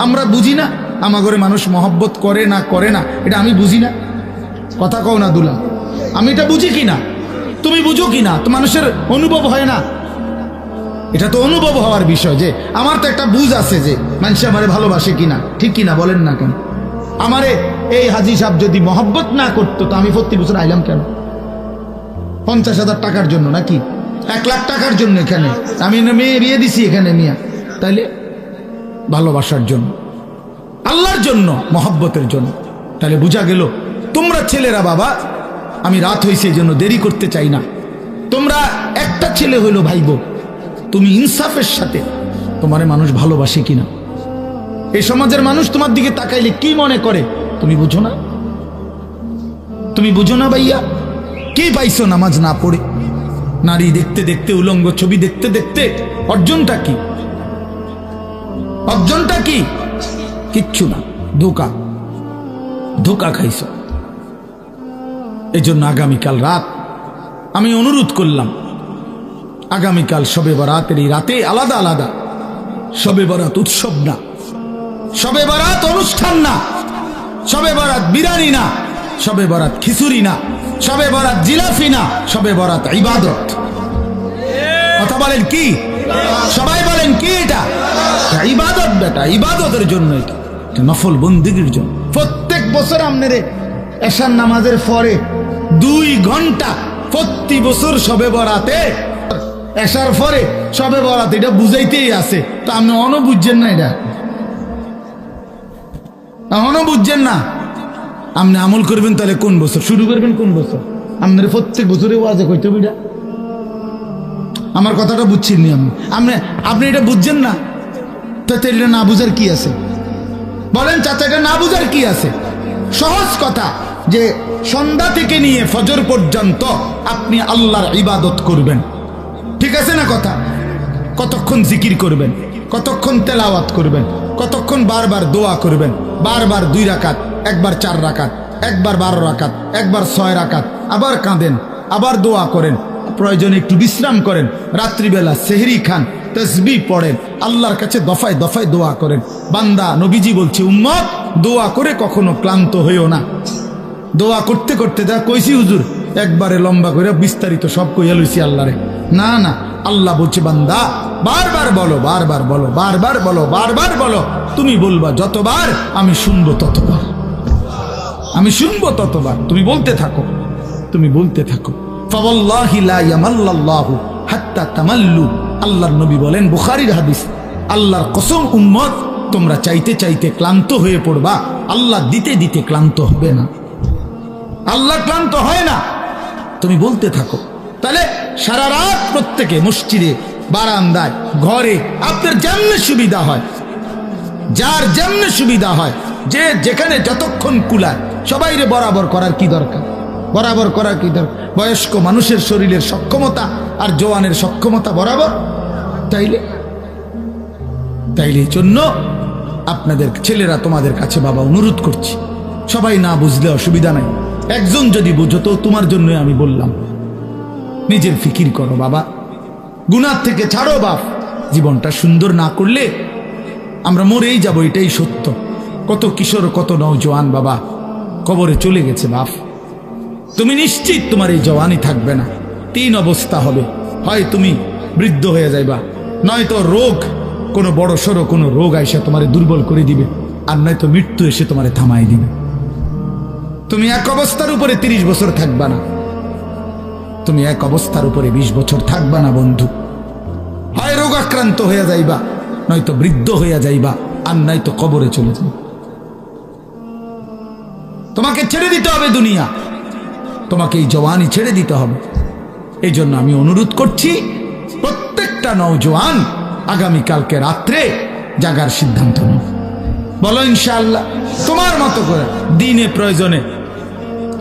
আমরা বুঝি না আমার ঘরে মানুষ মহব্বত করে না করে না, এটা আমি বুঝি না? কথা কও না দুলা, আমি এটা বুঝি কিনা? তুমি বুঝো কিনা? তো মানুষের অনুভব হয় না? এটা তো অনুভব হওয়ার বিষয়, যে আমার তো একটা বুঝ আছে যে মানুষ আমারে ভালোবাসে কিনা, ঠিক কিনা বলেন না কেন? আমারে এই হাজি সাহেব যদি মহব্বত না করতো তো আমি প্রতি বছর আইলাম কেন? 50,000 টাকার জন্য নাকি 1 লাখ টাকার জন্য? এখানে আমি মেয়ে বিয়ে দিছি এখানে মিয়া, তাইলে ভালোবাসার জন্য, আল্লাহর জন্য, মহব্বতের জন্য। তাহলে বুঝা গেল তোমরা ছেলেরা, বাবা আমি রাত হয়েছে এই জন্য দেরি করতে চাই না, তোমরা একটা ছেলে হইলো ভাইবো, তুমি ইনসাফের সাথে তোমারে মানুষ ভালোবাসে কিনা, এই সমাজের মানুষ তোমার দিকে তাকাইলে কি মনে করে তুমি বুঝো না? তুমি বুঝো না ভাইয়া? কি পাইছো নামাজ না পড়ে? নারী দেখতে দেখতে, উলঙ্গ ছবি দেখতে দেখতে অর্জনটা কি? অর্জনটা কি? কিচ্ছু না, ধোকা, ধোকা খাইছো। এই জন্য আগামীকাল রাত আমি অনুরোধ করলাম, আগামীকাল শবে বরাতের এই রাতে আলাদা আলাদা, শবে বরাত উৎসব না, শবে বরাত অনুষ্ঠান না, শবে বরাত বিরিয়ানি না, শবে বরাত খিচুড়ি না, শবে বরাত জিলাফি না, শবে বরাত ইবাদত। কথা বলেন কি? সবাই বলেন কি? এটা ইবাদত বেটা, ইবাদতের জন্য, এটা নফল বন্দিগির জন্য। প্রত্যেক বছর আপনারে এশার নামাজের পরে 2 ঘন্টা প্রতি বছর শবে বরাতে, এশার পরে শবে বরাত, এটা বুঝাইতেই আছে। তো আপনি অনও বুঝছেন না, এটা এখনো বুঝছেন না? আপনি আমল করবেন তাহলে কোন বছর শুরু করবেন? কোন বছর? আপনার প্রত্যেক বছরে ওয়াজে কইতে বিড়া। আমার কথাটা বুঝছেন নি আপনি? আপনি এটা বুঝছেন না, তো এটা না বুঝার কি আছে? বলেন চাচা, এটা না বুঝার কি আছে? সহজ কথা, যে সন্ধ্যা থেকে নিয়ে ফজর পর্যন্ত আপনি আল্লাহর ইবাদত করবেন, ঠিক আছে না কথা? কতক্ষণ জিকির করবেন, কতক্ষণ তেলাওয়াত করবেন, কতক্ষণ বারবার দোয়া করবেন, বারবার 2 রাকাত, একবার 4 রাকাত, একবার 12 রাকাত, একবার 6 রাকাত, আবার কাঁদেন, আবার দোয়া করেন, প্রয়োজনে একটু বিশ্রাম করেন, রাত্রিবেলা সেহরি খান, তাসবিহ পড়েন, আল্লাহর কাছে দফায় দফায় দোয়া করেন। বান্দা, নবীজি বলছে উম্মত দোয়া করে কখনো ক্লান্ত হইও না। দোয়া করতে করতে যা কইছি হুজুর একবারে লম্বা করে বিস্তারিত সব কইয়া লইছি আল্লাহরে, না না, আল্লাহ বলছে বান্দা বারবার বলো, বারবার বলো, বারবার বলো, বারবার বলো, তুমি বলবা যতবার আমি শুনবো ততবার, আমি শুনবো ততবার, তুমি বলতে থাকো, তুমি বলতে থাকো। ফাওয়াল্লাহি লা ইয়ামাল্লাল্লাহু হাত্তা তামাল্লু, আল্লাহর নবী বলেন, বুখারীর হাদিস, আল্লাহর কসম উম্মত তোমরা চাইতে চাইতে ক্লান্ত হয়ে পড়বা, আল্লাহ দিতে দিতে ক্লান্ত হবে না, আল্লাহ ক্লান্ত হয় না। তুমি বলতে থাকো, তাহলে সারা রাত প্রত্যেকে মসজিদে, বারান্দায়, ঘরে আপনার যেমনি সুবিধা হয়, যার যেমনি সুবিধা হয়, যে যেখানে যতক্ষণ কুলায় সবাইরে বরাবর করার কি দরকার? বরাবর করার কি দরকার? বয়স্ক মানুষের শরীরের সক্ষমতা আর জওয়ানের সক্ষমতা বরাবর। তাইলে এই জন্য আপনাদের ছেলেরা তোমাদের কাছে বাবা অনুরোধ করছি, সবাই না বুঝলে অসুবিধা নাই, একজন যদি বুঝো তো তোমার জন্য আমি বললাম, নিজের ফিকির করো বাবা, গুনাহ থেকে ছাড়ো বাপ। জীবনটা সুন্দর না করলে আমরা মরেই যাব, এটাই সত্য। কত কিশোর, কত নওজোয়ান বাবা কবরে চলে গেছে বাপ। তুমি নিশ্চিত তোমার এই জওয়ানি থাকবে না, তিন অবস্থা হবে, হয় তুমি বৃদ্ধ হয়ে যাইবা, নয়তো রোগ, কোনো বড় সড়ো কোনো রোগ আইসা তোমারে দুর্বল করে দিবে, আর নয়তো মৃত্যু এসে তোমারে থামাই দিবে। তুমি এক অবস্থার উপরে 30 বছর থাকবা না, তুমি এক অবস্থার উপরে 20 বছর থাকবা না বন্ধু। হয় রোগ আক্রান্ত হয়ে যাইবা, নয়তো বৃদ্ধ হইয়া যাইবা, আর নয়তো কবরে চলে যাইবা। তোমাকে ছেড়ে দিতে হবে দুনিয়া, তোমাকে এই জওয়ানি ছেড়ে দিতে হবে। এই জন্য আমি অনুরোধ করছি প্রত্যেকটা নওজোয়ান আগামীকালকে রাত্রে জাগার সিদ্ধান্ত নাও, বলো ইনশাআল্লাহ তোমার মতো করে দিনে প্রয়োজনে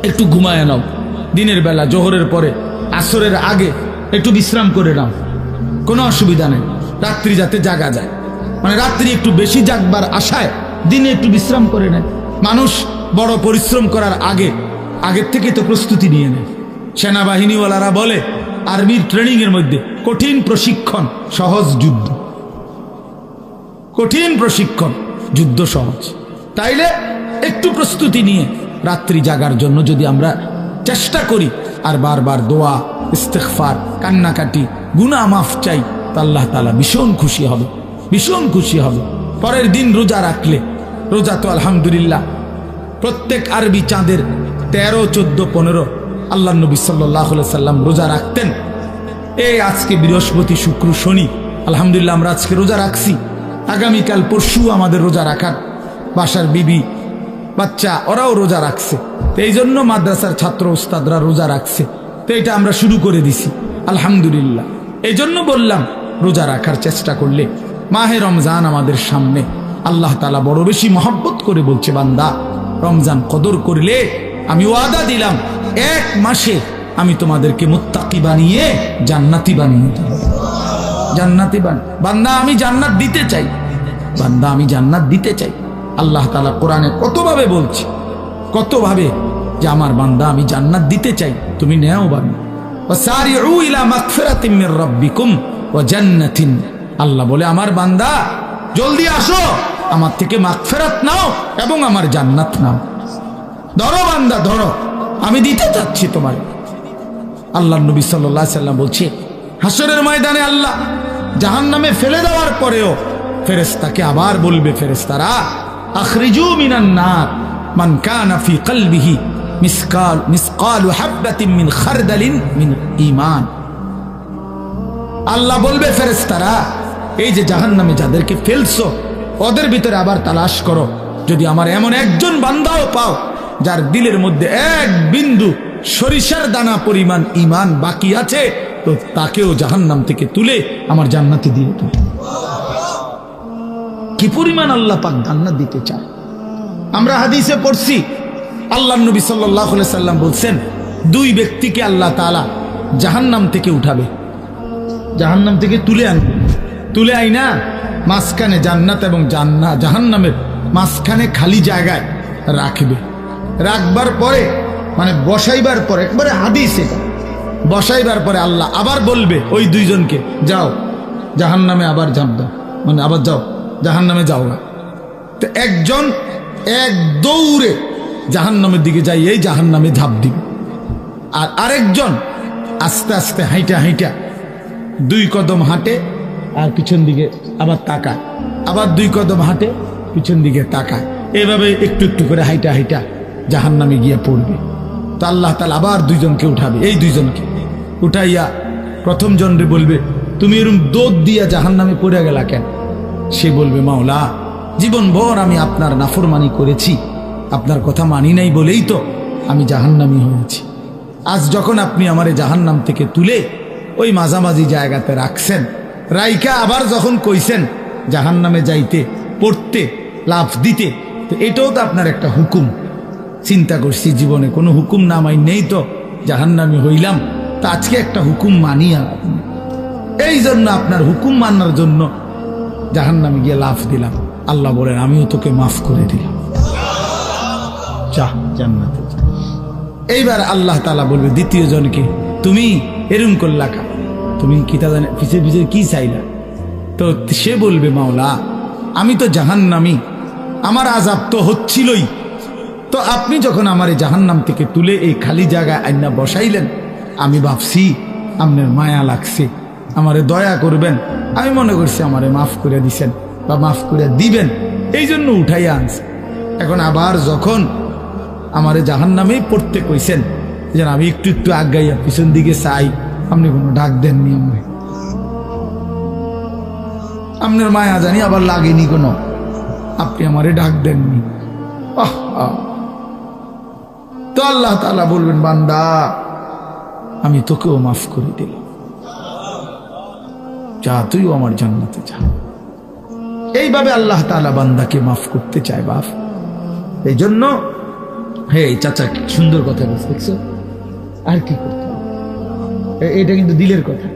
একটু ঘুমায় নাও, দিনের বেলা জোহরের পরে আসরের আগে একটু বিশ্রাম করে নাও, কোনো অসুবিধা নেই। রাত্রি যাতে জাগা যায়, মানে রাত্রি একটু বেশি জাগবার আশায় দিনে একটু বিশ্রাম করে নেয়। মানুষ বড় পরিশ্রম করার আগের থেকে তো প্রস্তুতি নিয়ে নেয়। সেনাবাহিনীওয়ালারা বলে আর্মির ট্রেনিং এর মধ্যে কঠিন প্রশিক্ষণ, সহজ যুদ্ধ। কঠিন প্রশিক্ষণ, যুদ্ধ সহজ। তাইলে একটু প্রস্তুতি নিয়ে রাত্রি জাগার জন্য যদি আমরা চেষ্টা করি, আর বারবার দোয়া, ইস্তেগফার, কান্নাকাটি, গুনাহ মাফ চাই, তা আল্লাহ তাআলা ভীষণ খুশি হবে, ভীষণ খুশি হবে। পরের দিন রোজা রাখলে, রোজা তো আলহামদুলিল্লাহ প্রত্যেক আরবি চাঁদের 13, 14, 15 আল্লাহ নবী সাল্লাল্লাহু আলাইহি সাল্লাম রোজা রাখতেন। এই আজকে বৃহস্পতি, শুক্র, শনি, আলহামদুলিল্লাহ আমরা আজকে রোজা রাখছি। আগামীকাল পরশু আমাদের রোজা রাখার, বাসার বিবি বাচ্চা ওরাও রোজা রাখছে, তো এই জন্য মাদ্রাসার ছাত্র ওস্তাদরা রোজা রাখছে, তো এটা আমরা শুরু করে দিছি আলহামদুলিল্লাহ। এই জন্য বললাম রোজা রাখার চেষ্টা করলে, মাহে রমজান আমাদের সামনে, আল্লাহ তাআলা বড় বেশি মহব্বত করে বলছে, বান্দা রমজান কদর করলে আমি ওয়াদা দিলাম 1 মাসে আমি তোমাদেরকে মুত্তাকি বানিয়ে জান্নাতি বানিয়ে দেব। জান্নাতি বান্দা আমি জান্নাত দিতে চাই, বান্দা আমি জান্নাত দিতে চাই। আল্লাহ তাআলা কোরআনে কতভাবে বলছে, কতভাবে যে আমার বান্দা আমি জান্নাত দিতে চাই, তুমি নেও বান্দা। ওয়াসারিউ ইলা মাগফিরাতিম মির রাব্বিকুম ওয়া জান্নাতিন, আল্লাহ বলে আমার বান্দা জলদি আসো, আমার থেকে মাগফিরাত নাও এবং আমার জান্নাত নাও। ধরো বান্দা ধরো, আমি দিতে চাচ্ছি তোমার। আল্লাহ নবী সাল্লাল্লাহু আলাইহি সাল্লাম বলছে, হাসরের ময়দানে আল্লাহ জাহান্নামে ফেলে দেওয়ার পরেও ফেরেশতাকে আবার বলবে, ফেরেশতারা আখরিজু মিনান নার মান কানা ফি কলবিহি মিসকালু হাববাতিন মিন খারদালিন মিন ঈমান। আল্লাহ বলবে ফেরেশতারা, এই যে জাহান্নামে যাদেরকে ফেলছো ওদের ভিতরে আবার তালাশ করো, যদি আমার এমন একজন বান্দাও পাও যার দিলের মধ্যে 1 বিন্দু সরিষার দানা পরিমাণ ঈমান বাকি আছে, তো তাকেও জাহান্নাম থেকে তুলে আমার জান্নাতে দিয়ে দাও। কি পরিমাণ আল্লাহ পাক জান্নাত দিতে চায়। আমরা হাদিসে পড়ছি, আল্লাহ নবী সাল্লাল্লাহু আলাইহি সাল্লাম বলছেন, 2 ব্যক্তিকে আল্লাহ তাআলা জাহান্নাম থেকে উঠাবে, জাহান্নাম থেকে তুলে আইনা মাঝখানে জান্নাত এবং জাহান্নামের মাঝখানে খালি জায়গায় রাখবে। রাখবার পরে, মানে বসাইবার পরে, একবারে হাদিস এটা, বসাইবার পরে আল্লাহ আবার বলবে ওই 2 জনকে, যাও জাহান্নামে আবার ঝাঁপ দাও, মানে আবার যাও জাহান্নামে যাও না। তো একজন এক দৌড়ে জাহান্নামের দিকে যাই, এই জাহান্নামে ঝাঁপ দিবে, আর আরেকজন আস্তে আস্তে হাইটা 2 কদম হাঁটে আর পিছন দিকে আবার তাকায়, আবার 2 কদম হাঁটে পিছন দিকে তাকায়, এভাবে একটু একটু করে হাইটা জাহান্নামে গিয়ে পড়বে। তো আল্লাহ তাআলা আবার 2 জনকে উঠাবে, এই 2 জনকে উঠাইয়া প্রথম জনরে বলবে, তুমি এরকম দৌড় দিয়া জাহান্নামে পড়ে গেলা কেন? সে বলবে, মাওলা জীবনভর আমি আপনার নাফরমানি করেছি, আপনার কথা মানি নাই বলেই তো আমি জাহান্নামী হয়েছি। আজ যখন আপনি আমারে জাহান্নাম থেকে তুলে ওই মাঝামাঝি জায়গাতে রাখছেন, রাইকা আবার যখন কইছেন জাহান্নামে যাইতে, পড়তে, লাফ দিতে, তো এটাও তো আপনার একটা হুকুম। চিন্তা করছি জীবনে কোনো হুকুম না মাই নেই, তো জাহান্নামী হইলাম, তা আজকে একটা হুকুম মানি। এই জন্য আপনার হুকুম মানার জন্য জাহান্নামে গিয়ে লাফ দিলাম। আল্লাহ বলেন আমিও তোকে মাফ করে দিলাম, যা জান্নাতে যা। এইবার আল্লাহ তাআলা বলবে দ্বিতীয় জনকে, তুমি এরম করলা কা, তুমি কি তা জানে পিছিয়ে পিছিয়ে কি চাইলা? তো সে বলবে মাওলা আমি তো জাহান্নামী, আমার আযাব তো হচ্ছিলই, তো আপনি যখন আমার এই জাহান্নাম থেকে তুলে এই খালি জায়গায় আইনা বসাইলেন, আমি ভাবছি আপনার মায়া লাগছে, আমারে দয়া করবেন, আমি মনে করছি আমারে মাফ করে দিছেন বা মাফ করে দিবেন, এই জন্য উঠাইয়া আনছে। এখন আবার যখন আমারে জাহান্নামেই পড়তে কইছেন, যেন আমি একটু একটু আগাইয়া পিছন দিকে চাই, আপনি কোনো ডাক দেননি, আপনার মায়া জানি আবার লাগেনি কোনো, আপনি আমারে ডাক দেননি। তো আল্লাহ তাআলা বলবেন বান্দা আমি তোকেও মাফ করে দিলাম, যা তুইও আমার জান্নাতে যা। এইভাবে আল্লাহ তাআলা বান্দাকে মাফ করতে চায় বাপ। এই জন্য হে চাচা সুন্দর কথা বলছে, দেখছো? আর কি করতে হবে, এটা কিন্তু দিলের কথা।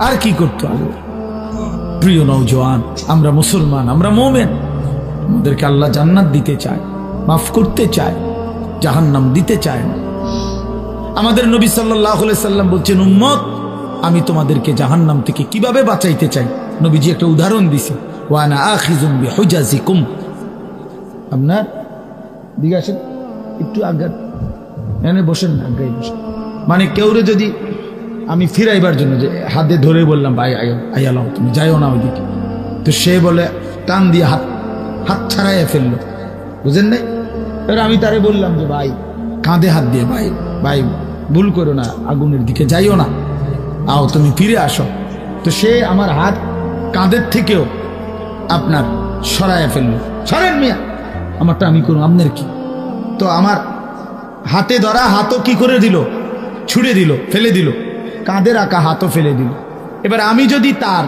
আর কি করতে হবে? প্রিয় নওজোয়ান, আমরা মুসলমান, আমরা মুমিন, আমাদেরকে আল্লাহ জান্নাত দিতে চায়, মাফ করতে চায়, জাহান্নাম দিতে চায় না। আমাদের নবী সাল্লাল্লাহু আলাইহি সাল্লাম বলছেন উম্মত আমি তোমাদেরকে জাহান্নাম থেকে কিভাবে বাঁচাইতে চাই। নবীজি একটা উদাহরণ দিছে, ওয়া আনা আখিযুম বিহুজাজিকুম। আপনার দিকে আসেন, একটু আগান, এখানে বসেন না, আগাই বসেন। মানে কেউরে যদি আমি ফিরাইবার জন্য যে হাতে ধরে বললাম ভাই আয়ালাও তুমি যাইও না ওইদিকে, তো সে বলে টান দিয়ে হাত ছাড়াইয়া ফেললো, বুঝেন নাই? এবার আমি তারে বললাম যে ভাই কাঁধে হাত দিয়ে, ভাই ভাই ভুল করো না, আগুনের দিকে যাইও না, আও তুমি ফিরে আসো। তো সে আমার হাত কাঁধের থেকেও আপনার সরাইয়া ফেললো, সরেন মিয়া, আমারটা আমি করুন, আপনার কি? তো আমার হাতে ধরা হাতও কি করে দিল, ছুড়ে দিল, ফেলে দিল, কাঁধে রাখা হাতও ফেলে দিল। এবার আমি যদি তার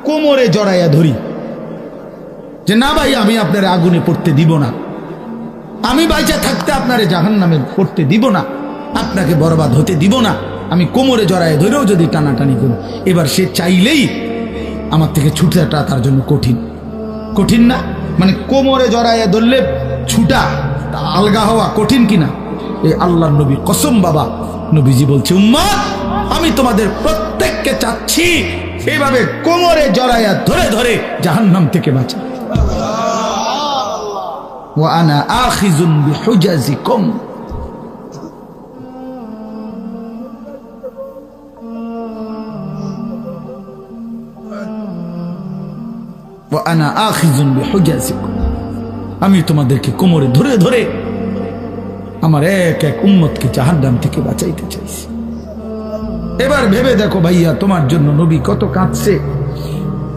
কোমরে জড়াইয়া ধরি যে না ভাই আমি আপনার আগুনে পড়তে দিব না, আমি বাইচা থাকতে আপনারে জাহান্নামে পড়তে দিব না, আপনাকে বরবাদ হতে দিব না, আমি কোমরে জড়াইয়া ধরেও যদি টানাটানি করি, এবার সে চাইলেই আমার থেকে ছুটাটা তার জন্য কঠিন, কঠিন না? মানে কোমরে জড়াইয়া ধরলে ছুটা আলগা হওয়া কঠিন কিনা? এই আল্লাহর নবী কসম বাবা, নবীজি বলছে উম্মত আমি তোমাদের প্রত্যেককে চাচ্ছি এইভাবে কোমরে জড়াইয়া ধরে ধরে জাহান্নাম থেকে বাঁচা। ওয়া আনা আখিযুন বিহুজাজিকুম। ওয়া আনা আখিযুন বিহুজাজিকুম, আমি তোমাদেরকে কোমরে ধরে ধরে আমার এক এক উম্মতকে জাহান্নাম থেকে বাঁচাইতে চাইছি। এবার ভেবে দেখো ভাইয়া, তোমার জন্য নবী কত কাঁদছে,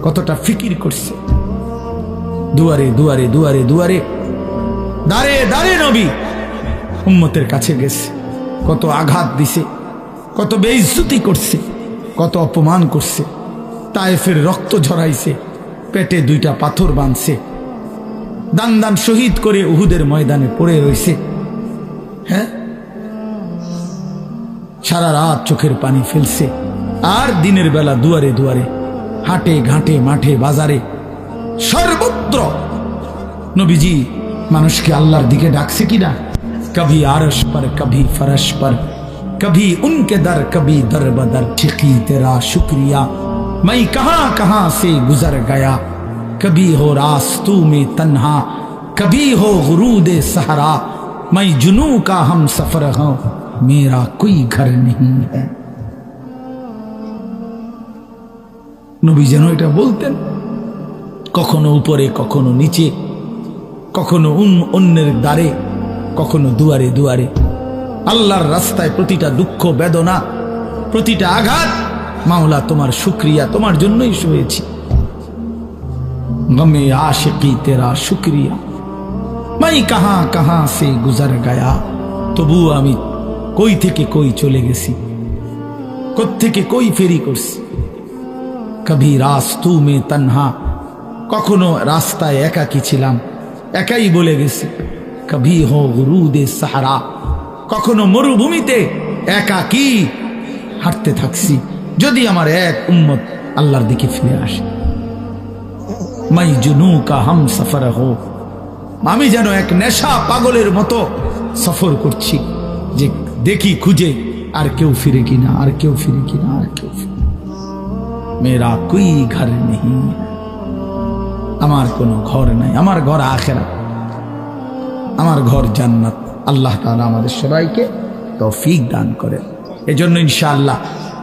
কতটা ফিকির করছে। দুয়ারে দুয়ারে দুয়ারে দুয়ারে দাঁড়ে দাঁড়ে নবী উম্মতের কাছে গেছে, কত আঘাত দিছে, কত বেইজ্জতি করছে, কত অপমান করছে, তায়েফের রক্ত ঝরাইছে, পেটে দুইটা পাথর বাঁধছে, দান দান শহীদ করে উহুদের ময়দানে পড়ে রয়েছে। হ্যাঁ, সারা রাত চোখের পানি ফেলছে, আর দিনের বেলা দুয়ারে দুয়ারে, হাটে ঘাটে, মাঠে বাজারে, সর্বত্র নবীজি মানুষকে আল্লাহর দিকে ডাকছে কিনা? কভি আরশ পর, কভি ফরশ পর, কভি উনকে দর, কভি দর বদর, ঠিকি তেরা শুক্রিয়া, मैं कहां कहां से गुजर गया, कभी हो रास्तों में तन्हा, कभी हो गुरूद सहरा, मैं जुनू का हम सफर हूं, मेरा कोई घर नहीं है। নবী যেন এটা বলতেন, কখনো উপরে, কখনো নিচে, কখনো অন্যের দ্বারে, কখনো দুয়ারে দুয়ারে, আল্লাহর রাস্তায় প্রতিটা দুঃখ বেদনা, প্রতিটা আঘাত, মাওলা তোমার শুকরিয়া, তোমার জন্যই শুয়েছি। গমে আশিকি তেরা শুকরিয়া, मैं कहां कहां से गुजर गया, তবু আমি কই থেকে কই চলে গেছি, কোত্থেকে কই ফেরি করছি। কভি রাস্তু মে তন্হা, কখনো রাস্তায় একাকী ছিলাম, একাই বলে গেছি। কভি হো গুরুদে সাহারা, কখনো মরুভূমিতে একাকী হাঁটতে থাকছি। যদি আমার এক উম্মত আল্লাহর দিকে ফিরে আসে, মাই জুনু কা হাম সফর হো, আমি যেন এক নেশা পাগলের মতো সফর করছি, যে দেখি খুঁজে আর কেউ ফিরে কিনা, আর কেউ ফিরে কিনা, আর কেউ ফিরে। মেরা কোই ঘর নেই, আমার কোনো ঘর নাই, আমার ঘর আখিরাত, আমার ঘর জান্নাত। আল্লাহ তাআলা আমাদের সবাইকে তৌফিক দান করেন। এজন্য ইনশাআল্লাহ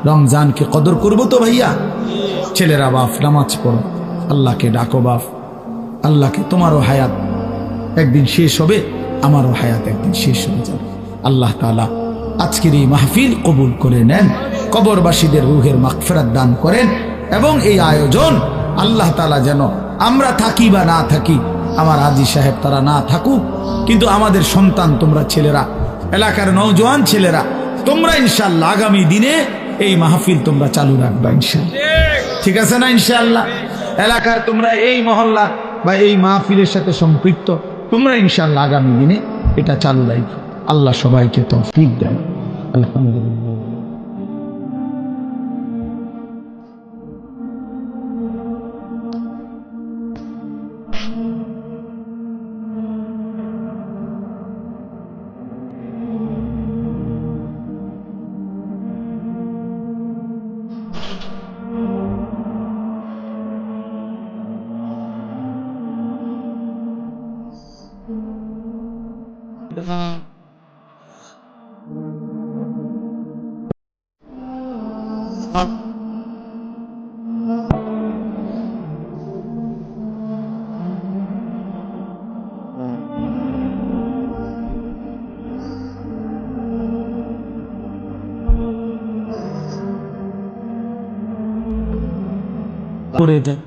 রমজানকে কদর করব তো ভাইয়া। ছেলেরা বাপ নামাজ পড়ো, আল্লাহকে ডাকো বাপ, আল্লাহকে। তোমারও হায়াত একদিন শেষ হবে, আমারও হায়াত একদিন শেষ হয়ে যাবে। আল্লাহ তাআলা আজকের এই মাহফিল কবুল করে নেন, কবরবাসীদের রূহের মাগফিরাত দান করেন, এবং এই আয়োজন আল্লাহ তাআলা যেন আমরা থাকি বা না থাকি, আমার হাজী সাহেব তারা না থাকুক, কিন্তু আমাদের সন্তান, তোমরা ছেলেরা, এলাকার নওজোয়ান ছেলেরা, তোমরা ইনশাআল্লাহ আগামী দিনে এই মাহফিল তোমরা চালু রাখবা ইনশাআল্লাহ। ঠিক আছে না? ইনশাআল্লাহ এলাকার তোমরা এই মহল্লা বা এই মাহফিলের সাথে সম্পৃক্ত, তোমরা ইনশাআল্লাহ আগামী দিনে এটা চালু রাখো। আল্লাহ সবাইকে তৌফিক দেন। আলহামদুলিল্লাহ। করে দেন।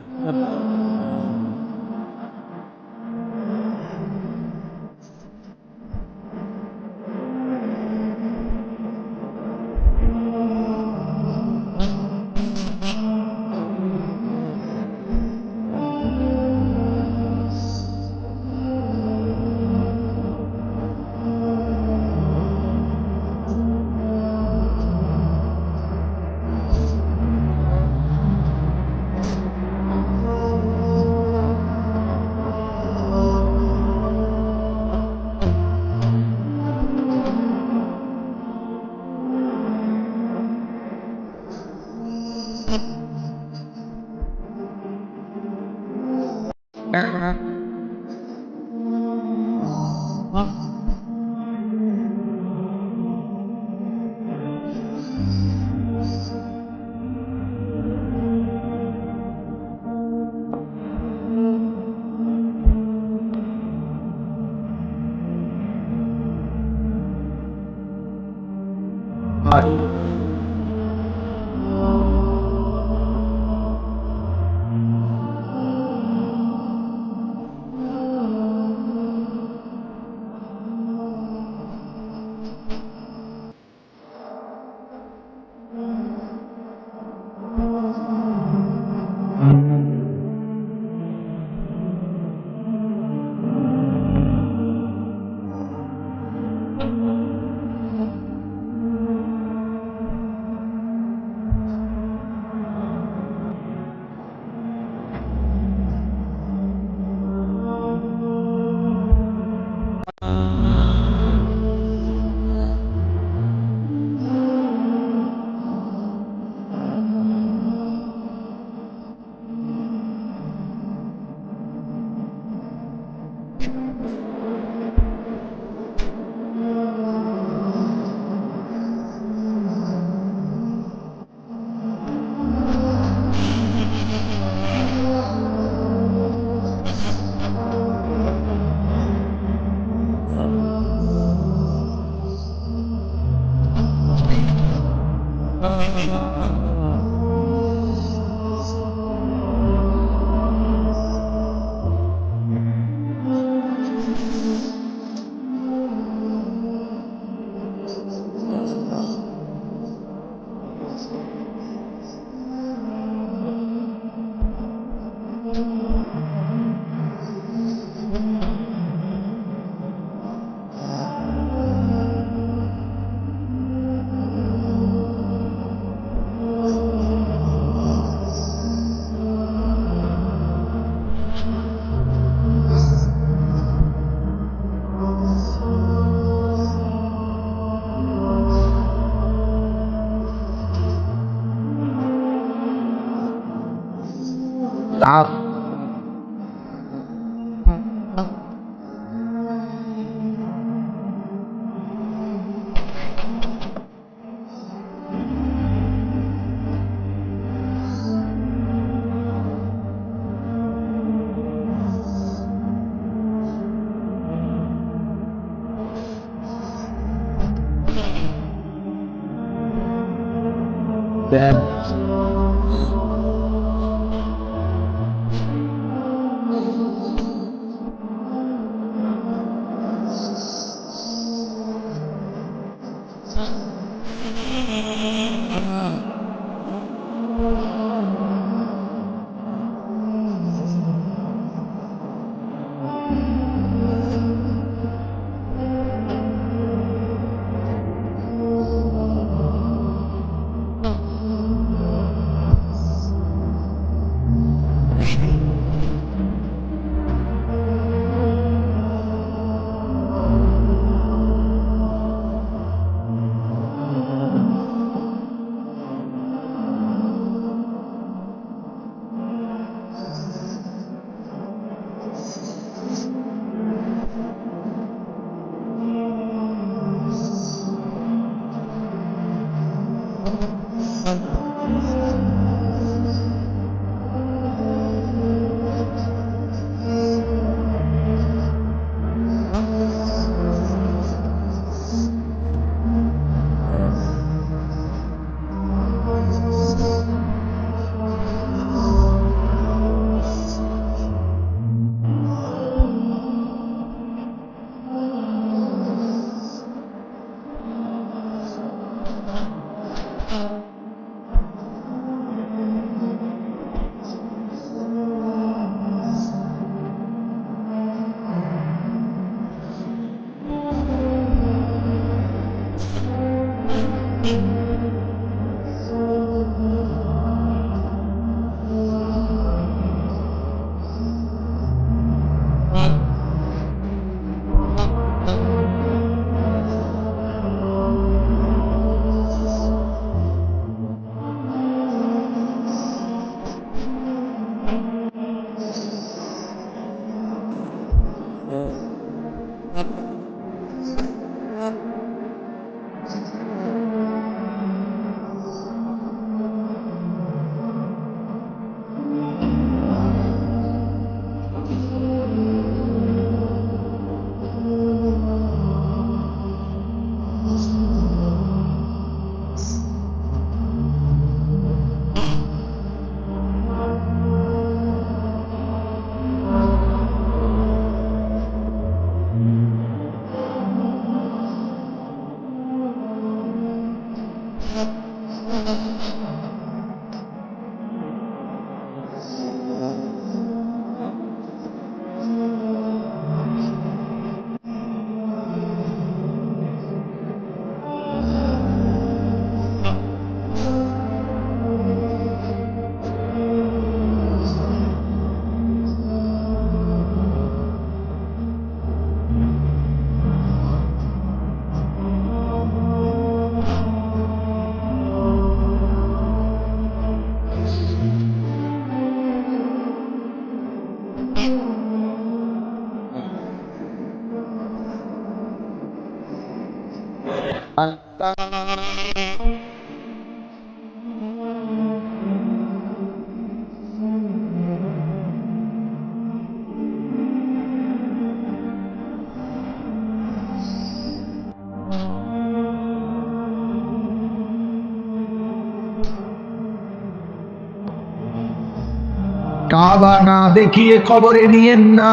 কাবা না দেখিয়ে কবরে নিয়েন না,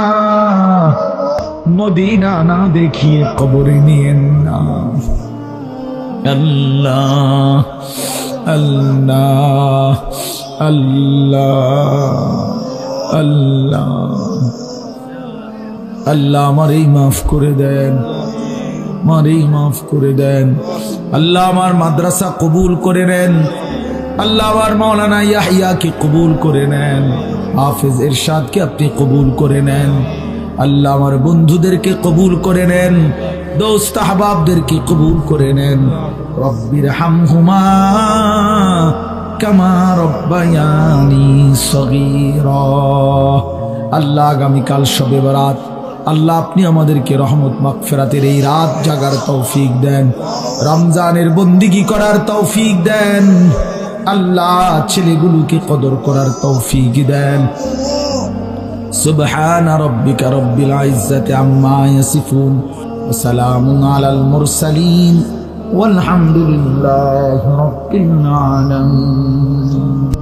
মদিনা না দেখিয়ে কবরে নিয়েন না। আল্লাহ আল্লাহ আল্লাহ আল্লাহ আল্লাহ আমারই মাফ করে দেন, আমারই মাফ করে দেন। আল্লাহ আমার মাদ্রাসা কবুল করে নেন। আল্লাহ আমার মাওলানা ইয়াহইয়াকে কবুল করে নেন। হাফেজ ইরশাদকে আপনি কবুল করে নেন। আল্লাহ আমার বন্ধুদেরকে কবুল করে নেন, দোস্ত আহবাবদেরকে কবুল করে নেন। রব্বির হামহুমা কামা রব্বায়ানি সগীরা। আল্লাহ আগামীকাল শবে বরাত, আল্লাহ আপনি আমাদেরকে রহমত মাগফিরাতের এই রাত জাগার তৌফিক দেন, রমজানের বন্দিগি করার তৌফিক দেন। আল্লাহ ছেলেগুলোকে কদর করার তৌফিক দেন। সুবহান রাব্বিকা রব্বিল ইজ্জাতি আম্মা ইয়াসিফুন ওয়া সালামুন আলাল মুরসালিন ওয়ালহামদুলিল্লাহি রাব্বিল আলামিন।